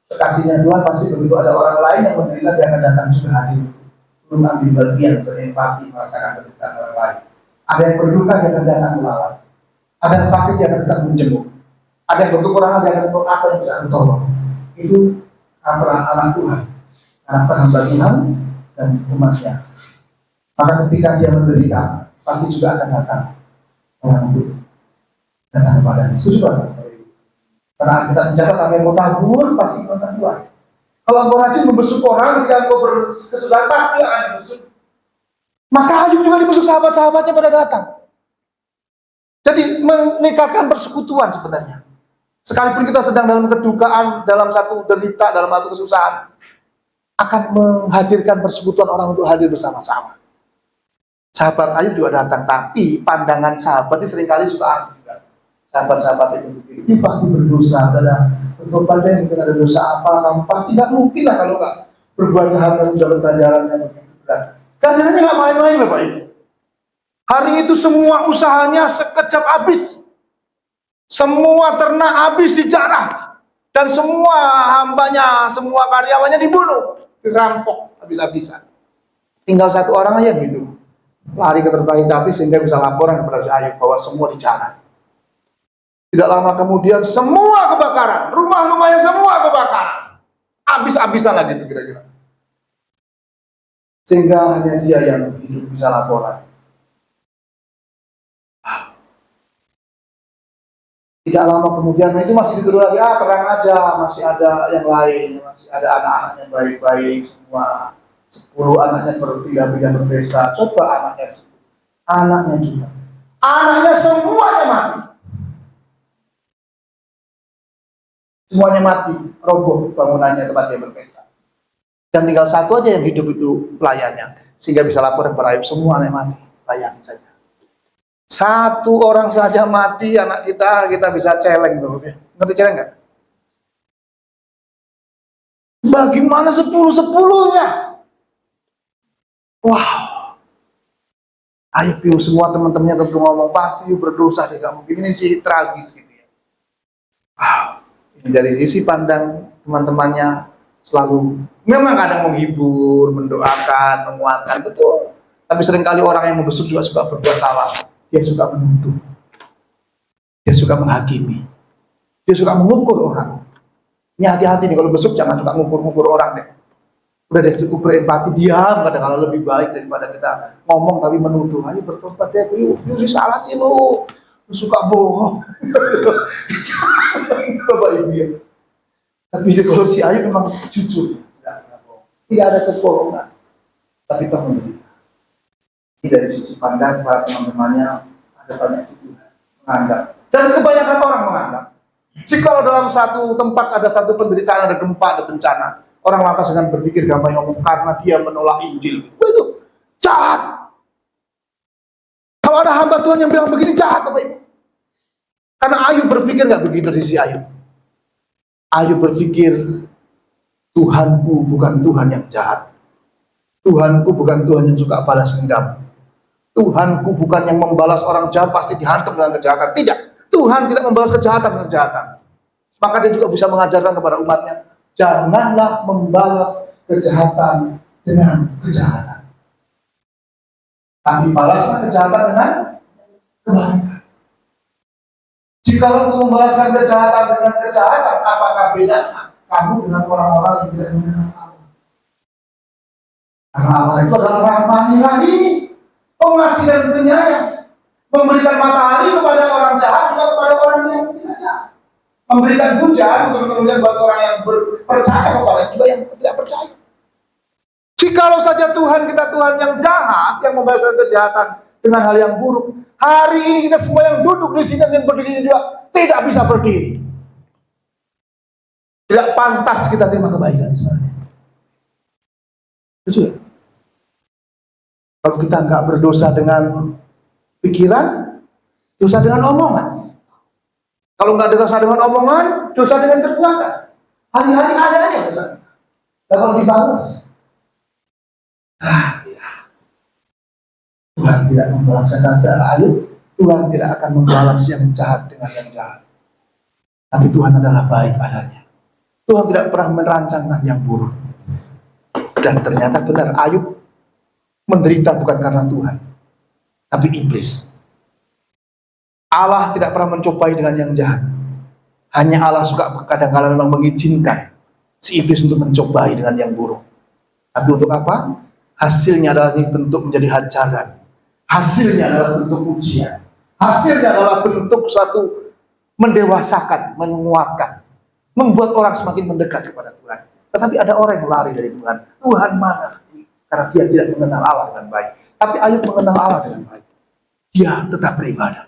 kekasihnya Tuhan, pasti begitu ada orang lain yang menderita dia akan datang juga hadir untuk ambil bagian, berempati, merasakan penderitaan orang lain. Ada yang berduka dia akan datang melawan. Ada yang sakit dia akan tetap menjenguk. Ada yang berkekurangan dia akan apa yang bisa tolong. Itu antara anak Tuhan, anak hamba Tuhan dan umatnya. Maka ketika dia menderita, pasti juga akan datang orang itu datang kepadanya. Setuju Pak? Karena kita mencatat apa yang mau tabur pasti kontak Tuhan. Kalau engkau rajin membesuk orang, ketika engkau berkesudahan pasti akan dibesuk. Maka Ayub juga dibesuk, sahabat-sahabatnya pada datang. Jadi meningkatkan persekutuan sebenarnya. Sekalipun kita sedang dalam kedukaan, dalam satu derita, dalam satu kesusahan, akan menghadirkan persekutuan orang untuk hadir bersama-sama. Sahabat Ayub juga datang, tapi pandangan sahabat ini seringkali juga aneh juga. Sahabat-sahabat itu berpikir, ini pasti berdosa, ada bertobat deh, mungkin ada dosa apa, kamu pasti nggak mungkin lah kalau nggak berbuat jahat dan dapat ganjarannya begitu berat. Ganjarannya nggak main-main Bapak Ibu. Hari itu semua usahanya sekejap habis. Semua ternak habis dijarah. Dan semua hambanya, semua karyawannya dibunuh. Dirampok habis-habisan. Tinggal satu orang aja gitu. Lari ke tempat tapi sehingga bisa laporan kepada si Ayub bahwa semua dijarah. Tidak lama kemudian semua kebakaran. Rumah-rumahnya semua kebakaran. Habis-habisan lagi itu kira-kira. Sehingga hanya dia yang hidup bisa laporan. Tidak lama kemudian, nah itu masih dituduh lagi, terang aja, masih ada yang lain, masih ada anak-anaknya baik-baik, semua 10 anaknya berpindah-pindah berpesta, coba anaknya juga, anaknya semuanya mati, roboh bangunannya tempat dia berpesta, dan tinggal satu aja yang hidup itu pelayannya, sehingga bisa laporan kepada Ayub, semua anaknya mati, layani saja. Satu orang saja mati anak kita bisa celeng. Ngerti celeng nggak? Bagaimana 10-10-nya? Wow. Ayo semua teman-temannya tentu ngomong pasti berdosa deh, gak mungkin, ini sih tragis gitu ya. Wow. Ini dari sisi pandang teman-temannya selalu memang kadang menghibur, mendoakan, menguatkan, betul. Tapi seringkali orang yang membesuk juga suka berbuat salah. Dia suka menuduh, dia suka menghakimi, dia suka mengukur orang. Ini hati-hati nih, kalau besok jangan suka mengukur orang deh. Udah deh, cukup berempati, diam kadang-kadang lebih baik daripada kita ngomong tapi menuduh. Ayo bertobat deh, yuk salah sih lu suka bohong. Bapak Ibu ya. Tapi kalau si Ayub memang jujur, tidak ada kebohongan, tapi toh menderita. Dari sisi pandang para teman-temannya ada banyak tuduhan, menganggap, dan kebanyakan orang menganggap jika dalam satu tempat ada satu penderitaan, ada gempa, ada bencana, orang lantas dengan berpikir gampang ngomong karena dia menolak Injil. Itu jahat. Kalau ada hamba Tuhan yang bilang begini, jahat Bapak Ibu. Karena Ayub berpikir nggak begitu di sisi Ayub. Ayub berpikir Tuhanku bukan Tuhan yang jahat. Tuhanku bukan Tuhan yang suka balas dendam. Tuhanku bukan yang membalas orang jahat pasti dihantam dengan kejahatan. Tidak. Tuhan tidak membalas kejahatan dengan kejahatan. Maka dia juga bisa mengajarkan kepada umatnya, janganlah membalas kejahatan dengan kejahatan. Tapi balaslah kejahatan dengan kebaikan. Jika kamu membalaskan kejahatan dengan kejahatan, apakah bedanya kamu dengan orang-orang yang tidak mengenal Allah? Karena Allah itu adalah Rahman-Rahim, pengasih dan penyayang, memberikan matahari kepada orang jahat juga kepada orang yang tidak jahat, memberikan hujan untuk kemudian buat orang yang percaya kepada juga yang tidak percaya. Jikalau saja Tuhan kita Tuhan yang jahat, yang membalaskan kejahatan dengan hal yang buruk, hari ini kita semua yang duduk di sini dan yang berdiri juga tidak bisa berdiri. Tidak pantas kita terima kebaikan sebenarnya. Itu. Kalau kita nggak berdosa dengan pikiran, dosa dengan omongan. Kalau nggak dosa dengan omongan, dosa dengan perbuatan. Hari-hari ada aja dosa. Dan kalau dibalas, ya. Tuhan tidak membalas kata Ayub. Tuhan tidak akan membalas yang jahat dengan yang jahat. Tapi Tuhan adalah baik adanya. Tuhan tidak pernah merancangkan yang buruk. Dan ternyata benar, Ayub menderita bukan karena Tuhan, tapi iblis. Allah tidak pernah mencobai dengan yang jahat. Hanya Allah suka kadang-kadang memang mengizinkan si iblis untuk mencobai dengan yang buruk. Tapi untuk apa? Hasilnya adalah bentuk menjadi hajaran. Hasilnya adalah bentuk ujian. Hasilnya adalah bentuk suatu mendewasakan, menguatkan, membuat orang semakin mendekat kepada Tuhan. Tetapi ada orang yang lari dari Tuhan. Tuhan mana? Karena dia tidak mengenal Allah dengan baik. Tapi Ayub mengenal Allah dengan baik. Dia tetap beribadah.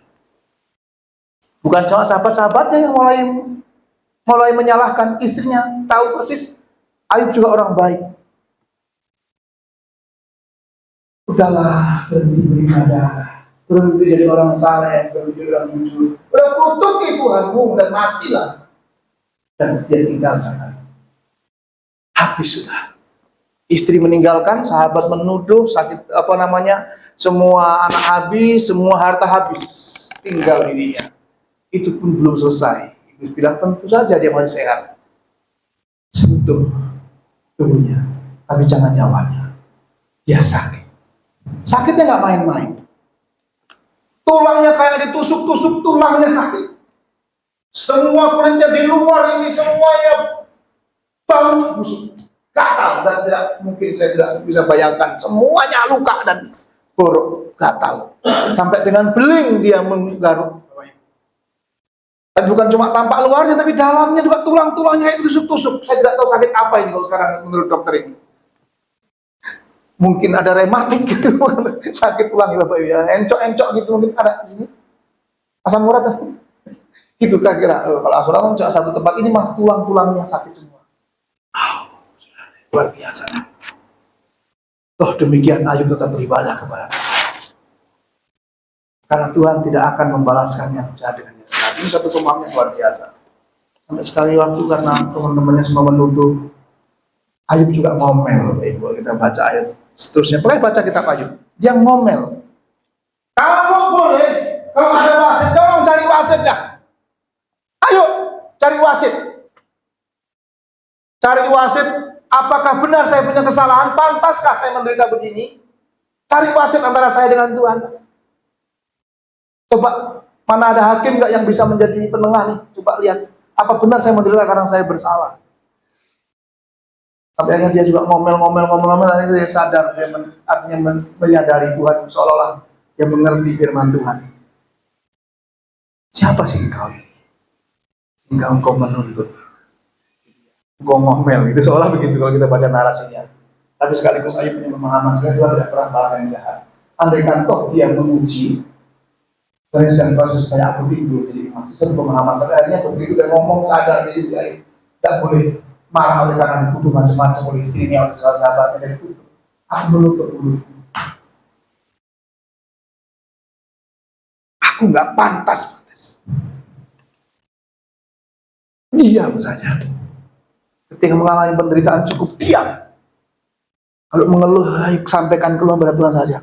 Bukan cuma sahabat-sahabatnya yang mulai menyalahkan istrinya. Tahu persis Ayub juga orang baik. Udahlah, berhenti beribadah, berhenti jadi orang saleh, berhenti jadi orang jujur. Udah kutuki Tuhanmu dan matilah. Dan dia tinggalkan. Habis sudah. Istri meninggalkan, sahabat menuduh, sakit semua anak habis, semua harta habis, tinggal dirinya. Itu pun belum selesai. Iblis bilang tentu saja dia masih sehat. Sentuh tubuhnya, tapi jangan nyawanya. Dia sakit. Sakitnya nggak main-main. Tulangnya kayak ditusuk-tusuk, tulangnya sakit. Semua kulitnya di luar ini semuanya bau busuk. Gatal dan tidak mungkin, saya tidak bisa bayangkan, semuanya luka dan borok, gatal sampai dengan beling dia menggaruk. Dan bukan cuma tampak luarnya, tapi dalamnya juga tulang-tulangnya itu tusuk-tusuk. Saya tidak tahu sakit apa ini kalau sekarang menurut dokter ini. Mungkin ada rematik gitu, sakit tulang Bapak Ibu ya, encok-encok gitu mungkin ada di sini. Asam urat kan? Gitu kira-kira. Kalau asam urat cuma satu tempat, ini mah tulang-tulangnya sakit semua. Luar biasa. Toh demikian Ayub tetap beribadah kepada Tuhan. Karena Tuhan tidak akan membalaskan yang jahat dengan yang jahat. Ini satu pemahaman luar biasa. Sampai sekali waktu karena teman-temannya semua menuduh, Ayub juga ngomel. Ibu kita baca ayat seterusnya. Boleh baca kitab Ayub. Dia ngomel. Kamu boleh, kalau ada wasit, tolong cari wasitnya. Ayo, cari wasit. Cari wasit. Apakah benar saya punya kesalahan? Pantaskah saya menderita begini? Cari wasit antara saya dengan Tuhan. Coba, mana ada hakim nggak yang bisa menjadi penengah nih? Coba lihat, apa benar saya menderita karena saya bersalah? Sampai akhirnya dia juga ngomel-ngomel, akhirnya dia sadar, dia artinya menyadari Tuhan, seolah-olah dia mengerti firman Tuhan. Siapa sih engkau ini? Sehingga engkau menuntut. Engkau ngomel, itu seolah begitu kalau kita baca narasinya. Tapi sekaligus Ayub punya pemahaman, saya Tuhan tidak pernah balas yang jahat. Andaikan toh dia menguji, sering proses supaya aku tidur, jadi masih satu pemahaman. Sebenarnya begitu dia ngomong sadar diri Ayub tidak boleh marah oleh karena dituduh macam-macam oleh istrinya, oleh sahabat-sahabatnya, dan dituduh. Aku menutup mulutku. Aku nggak pantas. Diam saja. Ketika mengalami penderitaan cukup diam. Kalau mengeluh, ayo sampaikan keluhan pada Tuhan saja.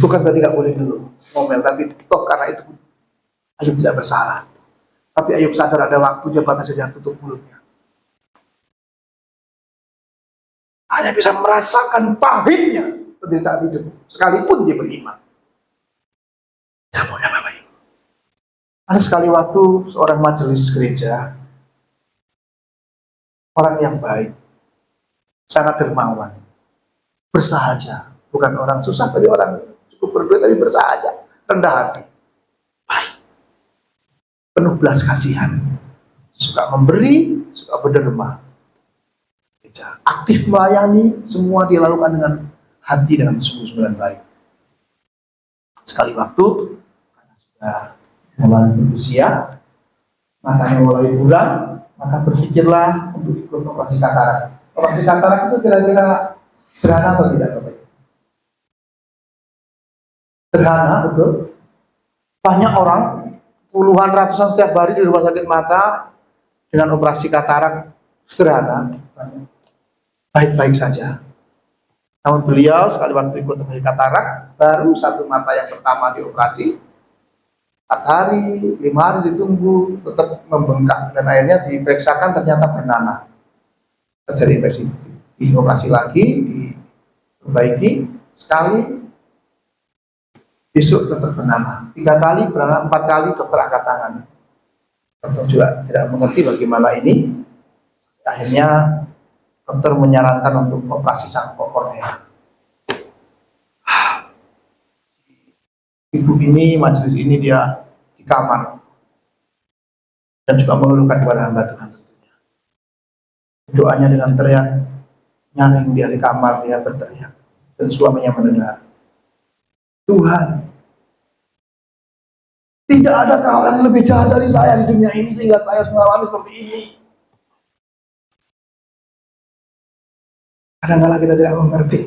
Bukan berarti tidak boleh ngeluh, ngomel, tapi toh karena itu Ayub tidak bersalah. Tapi Ayub sadar ada waktunya batas saja tutup mulutnya. Hanya bisa merasakan pahitnya penderitaan hidup, sekalipun dia beriman. Namun Bapak Ibu, ada sekali waktu seorang majelis gereja, orang yang baik, sangat dermawan, bersahaja, bukan orang susah, tapi orang cukup berduit tapi bersahaja, rendah hati, baik, penuh belas kasihan, suka memberi, suka berderma, aktif melayani, semua dia lakukan dengan hati, dengan sungguh-sungguh dan baik. Sekali waktu, karena sudah mulai berusia, matanya mulai buram, maka berpikirlah untuk ikut operasi katarak. Operasi katarak itu kira-kira sederhana atau tidak, Bapak? Sederhana, betul. Banyak orang, puluhan ratusan setiap hari di rumah sakit mata, dengan operasi katarak sederhana, baik-baik saja. Namun beliau sekali waktu ikut operasi katarak, baru satu mata yang pertama dioperasi, 4 hari, 5 hari ditunggu, tetap membengkak, dan akhirnya diperiksakan ternyata bernanah, terjadi infeksi. Dioperasi lagi, diperbaiki sekali, besok tetap bernanah, 3 kali bernanah, 4 kali dokter angkat tangan. Dokter juga tidak mengerti bagaimana ini. Akhirnya dokter menyarankan untuk operasi cangkok kornea. Ibu ini, majelis ini dia di kamar dan juga mengeluhkan kepada hamba Tuhan tentunya. Doanya dengan teriak, nyaring dia di kamar, dia berteriak, dan suaminya mendengar. Tuhan, tidak adakah orang yang lebih jahat dari saya di dunia ini sehingga saya harus mengalami seperti ini? Kadang-kadang kita tidak mengerti.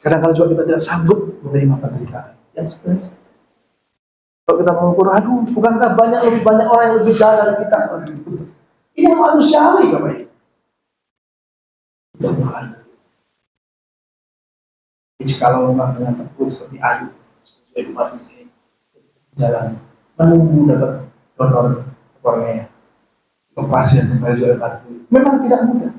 Kadang-kadang juga kita tidak sanggup menerima penderitaan yang sebenarnya. Kalau kita mengukur, aduh, bukankah lebih banyak orang yang lebih jahat dari kita? Ini yang manusiawi, Bapak Ibu. Tuhan. Jikalau memang dengan tekun seperti Ayub, seperti masih sini jalan menunggu dapat donor kornea, operasi dan kembali oleh batu, memang tidak mudah.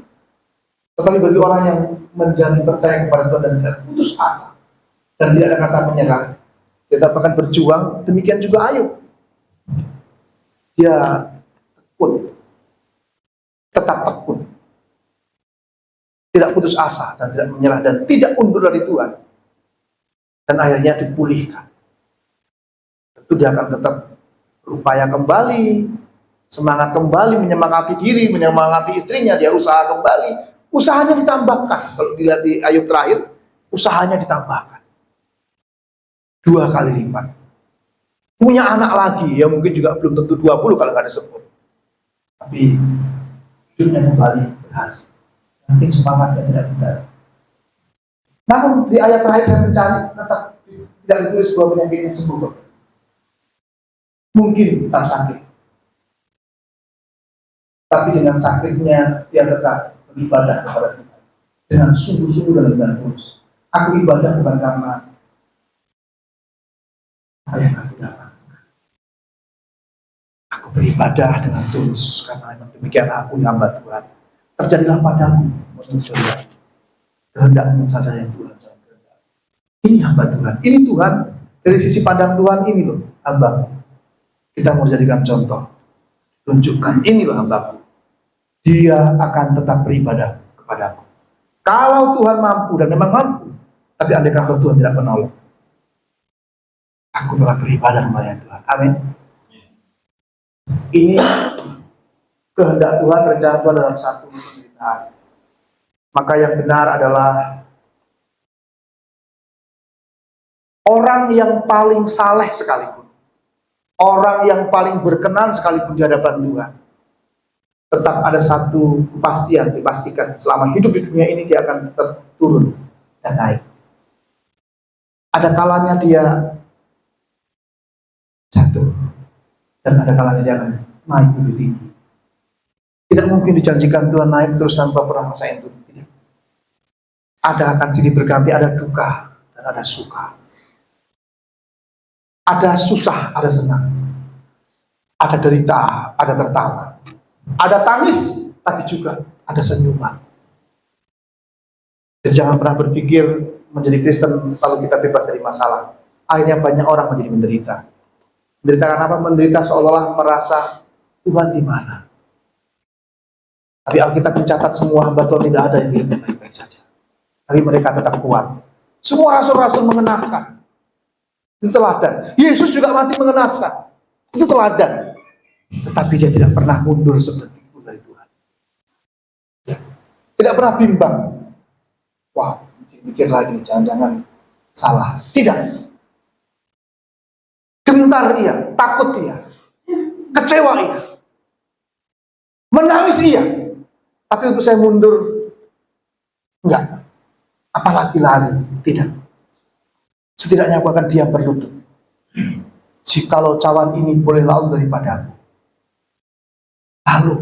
Tetapi bagi orang yang menjalin percaya kepada Tuhan dan tidak putus asa dan tidak ada kata menyerah, kita akan berjuang. Demikian juga Ayub, dia tekun, tetap tekun, tidak putus asa dan tidak menyerah dan tidak undur dari Tuhan, dan akhirnya dipulihkan. Tentu dia akan tetap berupaya kembali, semangat kembali, menyemangati diri, menyemangati istrinya, dia usaha kembali, usahanya ditambahkan. Kalau dilihat di Ayub terakhir, usahanya ditambahkan 2 kali lipat. Punya anak lagi, ya mungkin juga belum tentu 20 kalau nggak disebut, tapi hidupnya kembali berhasil. Nanti semangatnya tidak benar. Namun di ayat terakhir saya mencari, tetap tidak ditulis bahwa penyakitnya sembuh. Mungkin tetap sakit, tapi dengan sakitnya dia tetap beribadah kepada Tuhan dengan sungguh-sungguh dan dengan tulus. Aku ibadah bukan karena apa yang aku dapat. Aku beribadah dengan tulus karena memang demikian aku hamba Tuhan. Terjadilah padaku menurut Tuhan. Kehendakmu saja yang Tuhan. Ini hamba Tuhan. Ini Tuhan. Dari sisi pandang Tuhan, ini loh hamba. Kita mau jadikan contoh. Tunjukkan, ini loh hambaku. Dia akan tetap beribadah kepadaku. Kalau Tuhan mampu, dan memang mampu, tapi andai kata Tuhan tidak menolong, aku telah beribadah melayani Tuhan. Amin. Ini kehendak Tuhan, rencana Tuhan dalam satu penderitaan. Maka yang benar adalah orang yang paling saleh sekalipun, orang yang paling berkenan sekalipun di hadapan Tuhan, tetap ada satu kepastian, dipastikan selama hidup di dunia ini dia akan tetap turun dan naik. Ada kalanya dia jatuh, dan ada kalanya dia akan naik lebih tinggi. Tidak mungkin dijanjikan Tuhan naik terus tanpa pernah merasakan itu. Tidak. Ada akan silih berganti, ada duka dan ada suka. Ada susah, ada senang. Ada derita, ada tertawa. Ada tangis, tapi juga ada senyuman. Dan jangan pernah berpikir menjadi Kristen lalu kita bebas dari masalah. Akhirnya banyak orang menjadi menderita. Menderita karena apa? Menderita seolah-olah merasa Tuhan di mana. Tapi Alkitab mencatat semua hamba Tuhan tidak ada yang hidupnya baik-baik saja. Tapi mereka tetap kuat. Semua rasul-rasul mengenaskan. Itu teladan. Yesus juga mati mengenaskan. Itu teladan. Tetapi dia tidak pernah mundur sedetik pun dari Tuhan. Ya. Tidak pernah bimbang. Wah, mikir lagi nih, jangan-jangan salah. Tidak. Gentar ia, takut ia, kecewa ia, menangis ia. Tapi untuk saya mundur, enggak. Apalagi lari, tidak. Setidaknya aku akan diam berlutut. Jikalau cawan ini boleh lalu daripadamu. Lalu,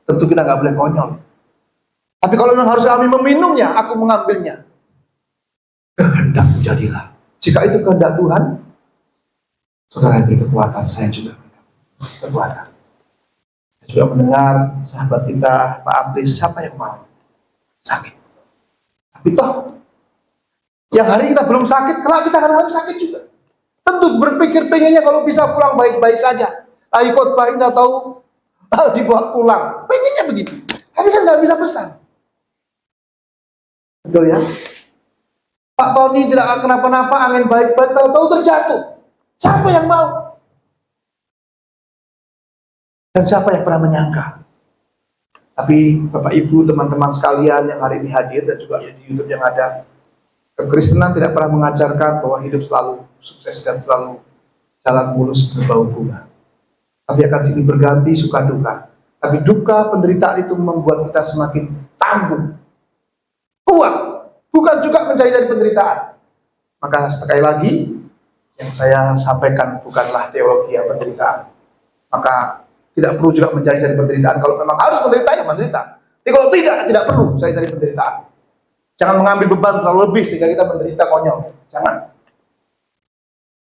tentu kita nggak boleh konyol. Tapi kalau memang harus kami meminumnya, aku mengambilnya. Kehendakmu jadilah. Jika itu kehendak Tuhan, saudara beri kekuatan, saya juga kekuatan. Saya juga mendengar sahabat kita, Pak Abris, siapa yang mau sakit? Tapi toh, yang hari kita belum sakit, kelak kita akan sakit juga. Tentu berpikir pengennya kalau bisa pulang baik-baik saja. Ayo khotbah indah tahu dibawa pulang, pengennya begitu. Tapi kan nggak bisa pesan. Betul ya? Pak Tony tidak akan kenapa-napa, angin baik-baik, tahu-tahu terjatuh. Siapa yang mau? Dan siapa yang pernah menyangka? Tapi Bapak Ibu, teman-teman sekalian yang hari ini hadir dan juga di YouTube yang ada, kekristenan tidak pernah mengajarkan bahwa hidup selalu sukses dan selalu jalan mulus berbau bunga. Tapi akan silih berganti suka duka. Tapi duka penderitaan itu membuat kita semakin tangguh, kuat, bukan juga menjadi dari penderitaan. Maka sekali lagi, yang saya sampaikan bukanlah teologi yang penderitaan. Maka tidak perlu juga menjadi dari penderitaan. Kalau memang harus menderita, ya menderita. Tapi kalau tidak perlu saya dari penderitaan. Jangan mengambil beban terlalu lebih sehingga kita menderita konyol. Jangan.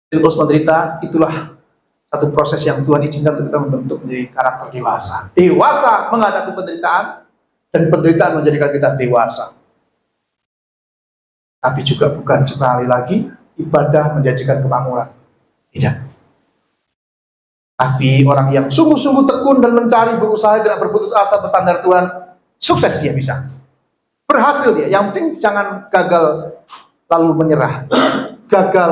Jadi terus menderita, itulah satu proses yang Tuhan izinkan untuk kita membentuk menjadi karakter dewasa. Dewasa menghadapi penderitaan, dan penderitaan menjadikan kita dewasa. Tapi juga bukan sekali lagi ibadah menjanjikan kemakmuran. Tidak. Tapi orang yang sungguh-sungguh tekun dan mencari, berusaha, tidak berputus asa bersandar Tuhan, sukses dia bisa. Berhasil dia. Yang penting jangan gagal lalu menyerah. Gagal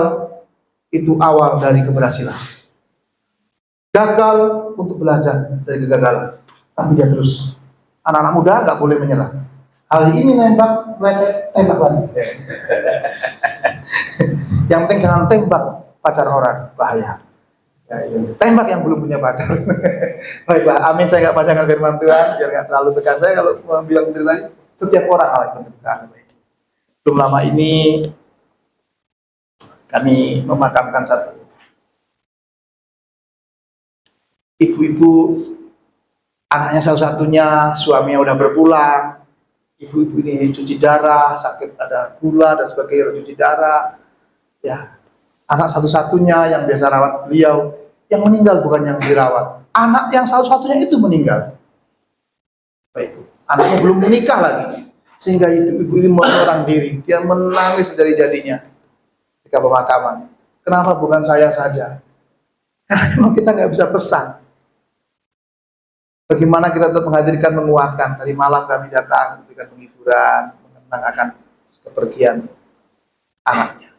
itu awal dari keberhasilan. Gagal untuk belajar dari kegagalan. Tapi dia terus. Anak-anak muda nggak boleh menyerah. Hari ini nembak, meleset, tembak lagi. Yang penting jangan tembak pacar orang, bahaya. Ya, ya. Tembak yang belum punya pacar. Baiklah, amin. Saya nggak panjangkan firman Tuhan, biar nggak terlalu tekan. Saya kalau bilang penderitaan, setiap orang alami penderitaan. Belum lama ini kami memakamkan satu ibu-ibu, anaknya salah satunya, suaminya udah berpulang. Ibu-ibu ini cuci darah, sakit, ada gula dan sebagainya, cuci darah. Ya, anak satu-satunya yang biasa rawat beliau, yang meninggal bukan yang dirawat. Anak yang satu-satunya itu meninggal. Baik, anaknya belum menikah lagi, sehingga ibu ini menyerang diri. Dia menangis dari jadinya ketika pemakaman. Kenapa bukan saya saja? Karena memang kita nggak bisa pesan. Bagaimana kita tetap menghadirkan, menguatkan. Tadi malam kami datang, memberikan penghiburan, mengenang akan kepergian anaknya.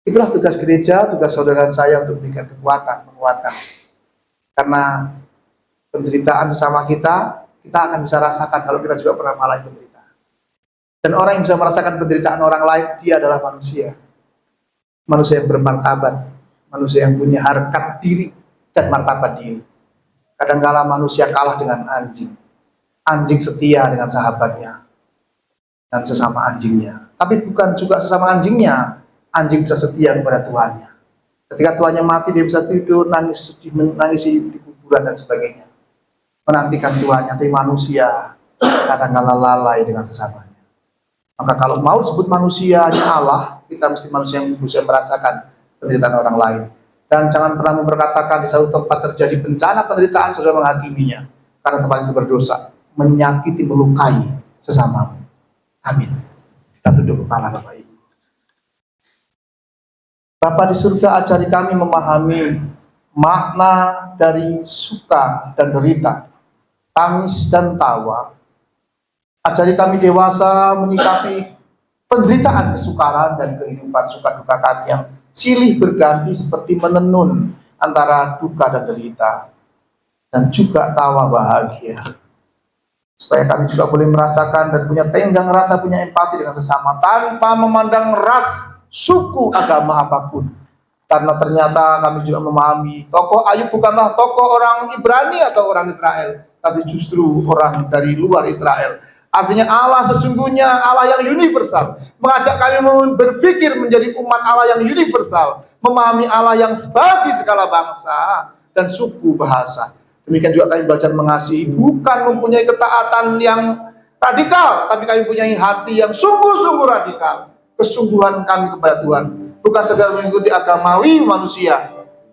Itulah tugas gereja, tugas saudara saya untuk memberikan kekuatan, menguatkan. Karena penderitaan sesama kita akan bisa rasakan kalau kita juga pernah mengalami penderitaan. Dan orang yang bisa merasakan penderitaan orang lain, dia adalah manusia. Manusia yang bermartabat, manusia yang punya harkat diri dan martabat diri. Kadang-kala manusia kalah dengan anjing. Anjing setia dengan sahabatnya dan sesama anjingnya. Tapi bukan juga sesama anjingnya, anjing bisa setia kepada tuannya. Ketika tuannya mati, dia bisa tidur, nangis di kuburan dan sebagainya. Menantikan tuannya, tapi manusia kadang-kala lalai dengan sesamanya. Maka kalau mau disebut manusianya Allah, kita mesti manusia yang bisa merasakan penderitaan orang lain. Dan jangan pernah memperkatakan di satu tempat terjadi bencana penderitaan, saudara menghakiminya. Karena tempat itu berdosa, menyakiti, melukai sesamamu. Amin. Kita tunduk kepala Bapak Ibu. Bapa di surga, ajari kami memahami makna dari suka dan derita, tangis dan tawa. Ajari kami dewasa menyikapi penderitaan, kesukaran, dan kehidupan suka duka kami yang silih berganti seperti menenun antara duka dan derita, dan juga tawa bahagia. Supaya kami juga boleh merasakan dan punya tenggang rasa, punya empati dengan sesama, tanpa memandang ras, suku, agama apapun. Karena ternyata kami juga memahami tokoh Ayub bukanlah tokoh orang Ibrani atau orang Israel, tapi justru orang dari luar Israel. Artinya Allah sesungguhnya Allah yang universal, mengajak kami berpikir menjadi umat Allah yang universal, memahami Allah yang bagi segala bangsa dan suku bahasa. Demikian juga kami belajar mengasihi, bukan mempunyai ketaatan yang radikal, tapi kami mempunyai hati yang sungguh-sungguh radikal. Kesungguhan kami kepada Tuhan, bukan sekedar mengikuti agamawi manusia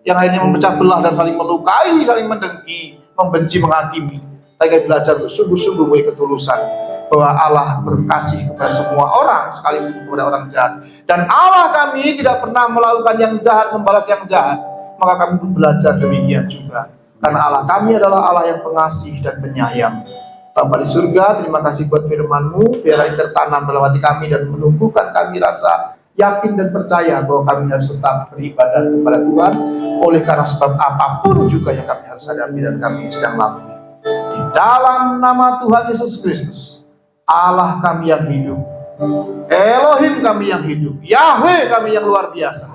yang akhirnya memecah belah dan saling melukai, saling mendengki, membenci, menghakimi. Tapi kami belajar untuk sungguh-sungguh mempunyai ketulusan, bahwa Allah berkasih kepada semua orang, sekalipun kepada orang jahat. Dan Allah kami tidak pernah melakukan yang jahat, membalas yang jahat. Maka kami pun belajar demikian juga. Karena Allah kami adalah Allah yang pengasih dan penyayang. Bapa di surga, terima kasih buat firman-Mu, biarlah ini tertanam dalam hati kami dan menumbuhkan kami rasa yakin dan percaya bahwa kami harus tetap beribadah kepada Tuhan, oleh karena sebab apapun juga yang kami harus hadapi dan kami sedang lalui. Di dalam nama Tuhan Yesus Kristus, Allah kami yang hidup, Elohim kami yang hidup, Yahweh kami yang luar biasa,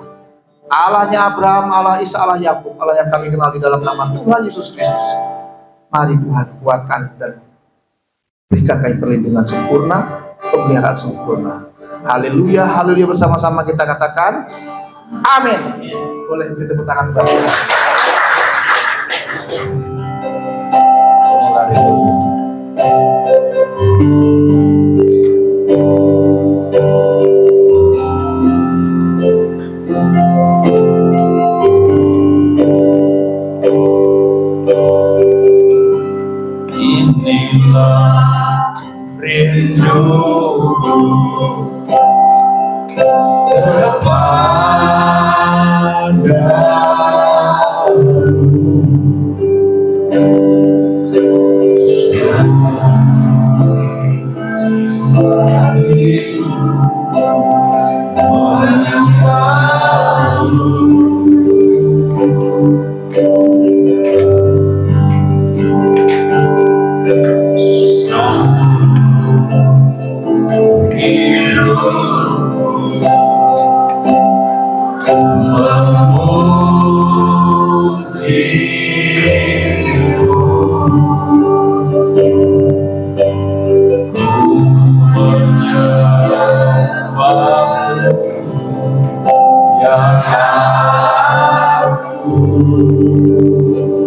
Allahnya Abraham, Allah Isa, Allah Yakub, Allah yang kami kenal di dalam nama Tuhan Yesus Kristus. Mari Tuhan kuatkan dan berikan kami perlindungan sempurna, pemeliharaan sempurna. Haleluya, haleluya, bersama-sama kita katakan amin. Boleh beri tepuk tangan bagi Tuhan. Inilah rinduku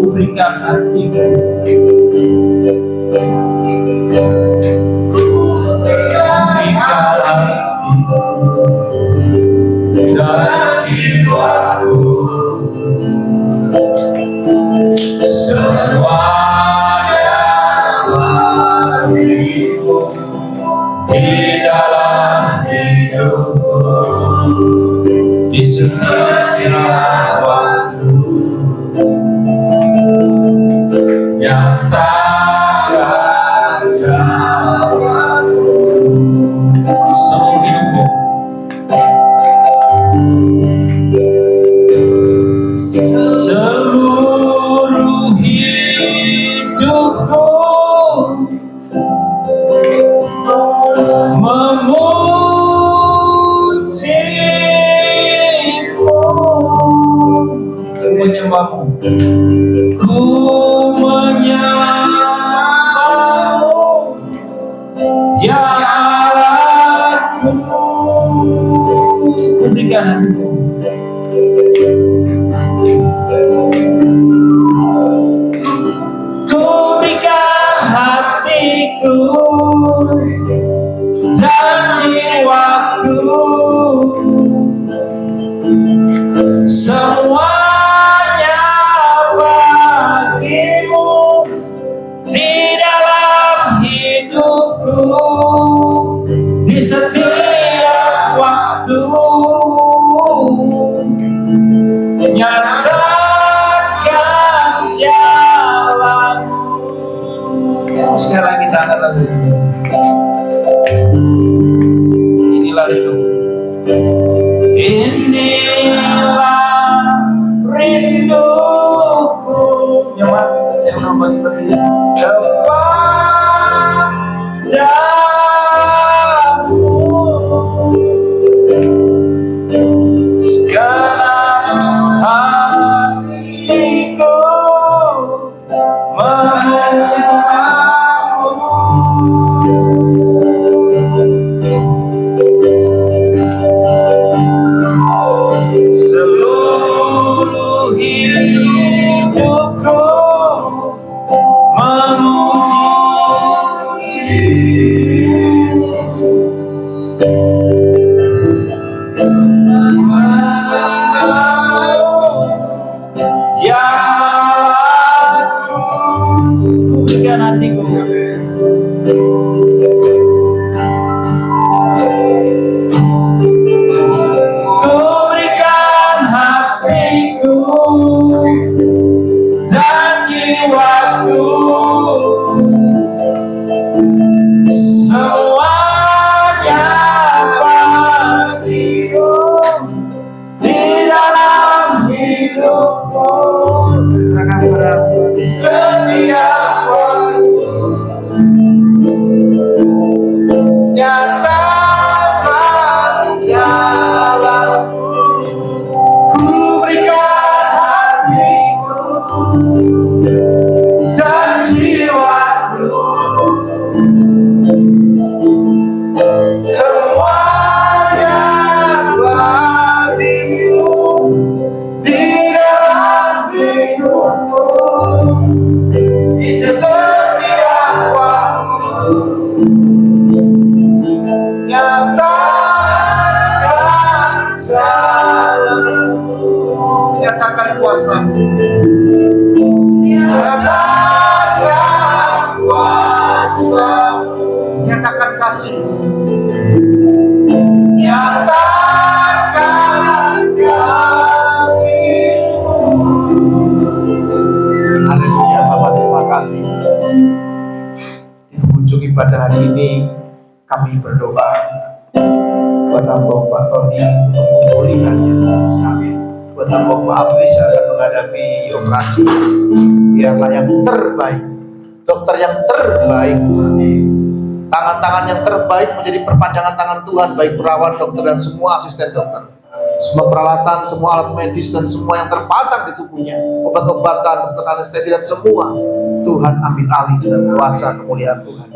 Berikan hatiku, berikan hatiku dan jiwaku, semuanya bagimu di dalam hidupku, di setiap waktu. Nyatakan jawabanmu seluruh hidupku, seluruh hidupku memujimu, menyembahmu. Ku menyembahmu, ya Allahku. Ku berikan hatiku, ku berikan hatiku dan jiwaku, semuanya bagimu di dalam hidupku, di setiap waktu. Nyatakan jalanmu. Sekarang kita angkat lagu. Inilah hidup. Inilah rinduku. Nyaman, saya udah bagi-bagi. Kepadamu sekarang hatiku menyembahmu, seluruh Nyatakan kuasa-Mu. Nyatakan kuasa-Mu. Nyatakan kasih-Mu. Nyatakan kasih-Mu. Haleluya, Bapak, terima kasih. Di ujung ibadah hari ini kami berdoa buat Bapak Tony untuk pemulihannya. Buat Bapak Abris akan menghadapi operasi, biarlah yang terbaik, dokter yang terbaik, tangan-tangan yang terbaik menjadi perpanjangan tangan Tuhan, baik perawat, dokter, dan semua asisten dokter. Semua peralatan, semua alat medis, dan semua yang terpasang di tubuhnya, obat-obatan, dokter anestesi, dan semua, Tuhan ambil alih dengan kuasa kemuliaan Tuhan,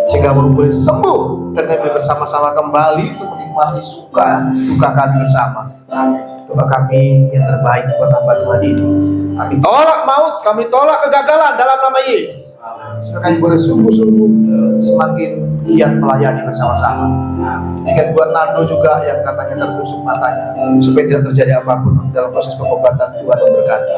sehingga boleh sembuh dan kami bersama-sama kembali untuk menikmati suka duka kami bersama. Doa kami yang terbaik buat hamba Tuhan ini. Kami tolak maut, kami tolak kegagalan dalam nama Yesus. Supaya kami boleh sungguh-sungguh semakin giat melayani bersama-sama. Demikian buat Nando juga yang katanya tertusuk matanya, supaya tidak terjadi apapun dalam proses pengobatan. Tuhan memberkati.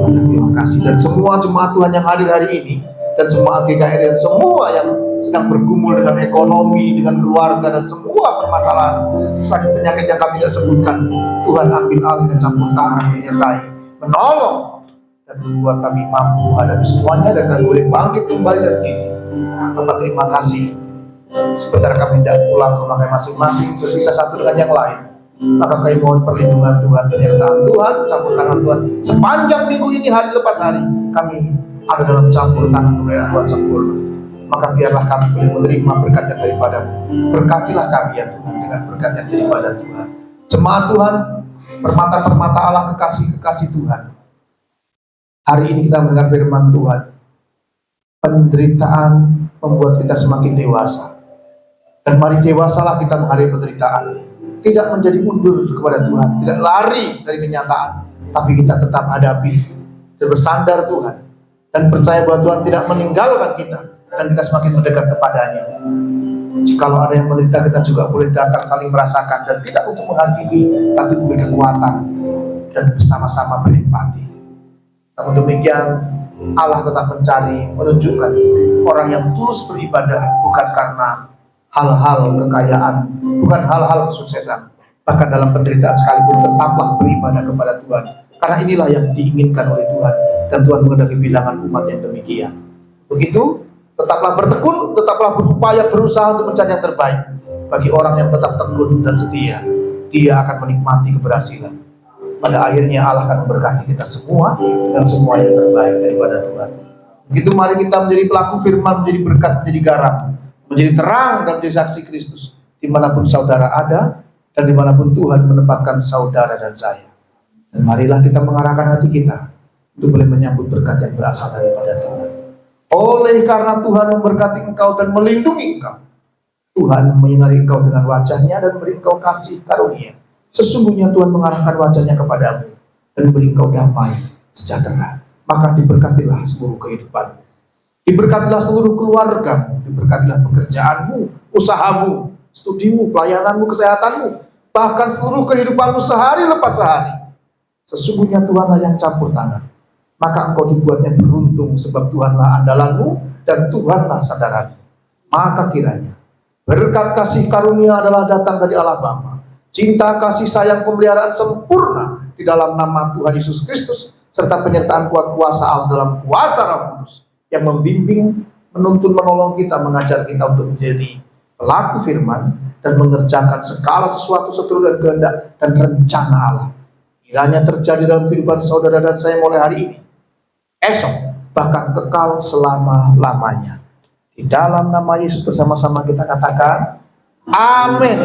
Terima kasih. Dan semua jemaat Tuhan yang hadir hari ini, dan semua AGKR, dan semua yang sedang bergumul dengan ekonomi, dengan keluarga, dan semua permasalahan sakit penyakit yang kami tidak sebutkan, Tuhan ambil alih dan campur tangan, menyertai, menolong, dan membuat kami mampu menghadapi semuanya, dan kami boleh bangkit kembali dari ini. Bapak, terima kasih. Sebentar kami tidak pulang ke rumah kami masing-masing, berpisah satu dengan yang lain. Maka kami mohon perlindungan Tuhan, penyertaan Tuhan, campur tangan Tuhan. Sepanjang minggu ini, hari lepas hari, kami ada dalam campur tangan pemeliharaan Tuhan sempurna. Maka biarlah kami boleh menerima berkat yang daripada-Mu. Berkatilah kami ya Tuhan dengan berkat yang daripada Tuhan. Jemaat Tuhan, permata-permata Allah, kekasih-kekasih Tuhan. Hari ini kita mendengar firman Tuhan. Penderitaan membuat kita semakin dewasa. Dan mari dewasalah kita menghadapi penderitaan. Tidak menjadi undur kepada Tuhan, tidak lari dari kenyataan, tapi kita tetap hadapi dan bersandar Tuhan, dan percaya bahwa Tuhan tidak meninggalkan kita, dan kita semakin mendekat kepadanya. Jikalau ada yang menderita, kita juga boleh datang saling merasakan, dan tidak untuk menghakimi, tapi memberi kekuatan dan bersama-sama berempati. Namun demikian, Allah tetap mencari, menunjukkan orang yang tulus beribadah bukan karena hal-hal kekayaan, bukan hal-hal kesuksesan, bahkan dalam penderitaan sekalipun tetaplah beribadah kepada Tuhan, karena inilah yang diinginkan oleh Tuhan, dan Tuhan mengendaki bilangan umat yang demikian. Begitu, tetaplah bertekun, tetaplah berupaya, berusaha untuk mencari yang terbaik. Bagi orang yang tetap tekun dan setia, dia akan menikmati keberhasilan. Pada akhirnya Allah akan memberkati kita semua dan semua yang terbaik daripada Tuhan. Begitu, mari kita menjadi pelaku firman, menjadi berkat, menjadi garam, menjadi terang dan menjadi saksi Kristus dimanapun saudara ada dan dimanapun Tuhan menempatkan saudara dan saya. Dan marilah kita mengarahkan hati kita untuk boleh menyambut berkat yang berasal daripada Tuhan. Oleh karena Tuhan memberkati engkau dan melindungi engkau, Tuhan menyinari engkau dengan wajahnya dan beri engkau kasih karunia. Sesungguhnya Tuhan mengarahkan wajahnya kepadamu dan beri engkau damai sejahtera. Maka diberkatilah seluruh kehidupanmu, diberkatilah seluruh keluarga, diberkatilah pekerjaanmu, usahamu, studimu, pelayananmu, kesehatanmu, bahkan seluruh kehidupanmu sehari lepas sehari. Sesungguhnya Tuhanlah yang campur tangan, maka engkau dibuatnya beruntung, sebab Tuhanlah andalanmu dan Tuhanlah sandaranmu. Maka kiranya berkat kasih karunia adalah datang dari Allah Bapa, cinta kasih sayang pemeliharaan sempurna di dalam nama Tuhan Yesus Kristus, serta penyertaan kuat kuasa Allah dalam kuasa Roh Kudus yang membimbing, menuntun, menolong kita, mengajar kita untuk menjadi pelaku firman dan mengerjakan segala sesuatu seturut dan kehendak dan rencana Allah. Kiranya terjadi dalam kehidupan saudara dan saya mulai hari ini, esok, bahkan kekal selama-lamanya. Di dalam nama Yesus bersama-sama kita katakan, amin.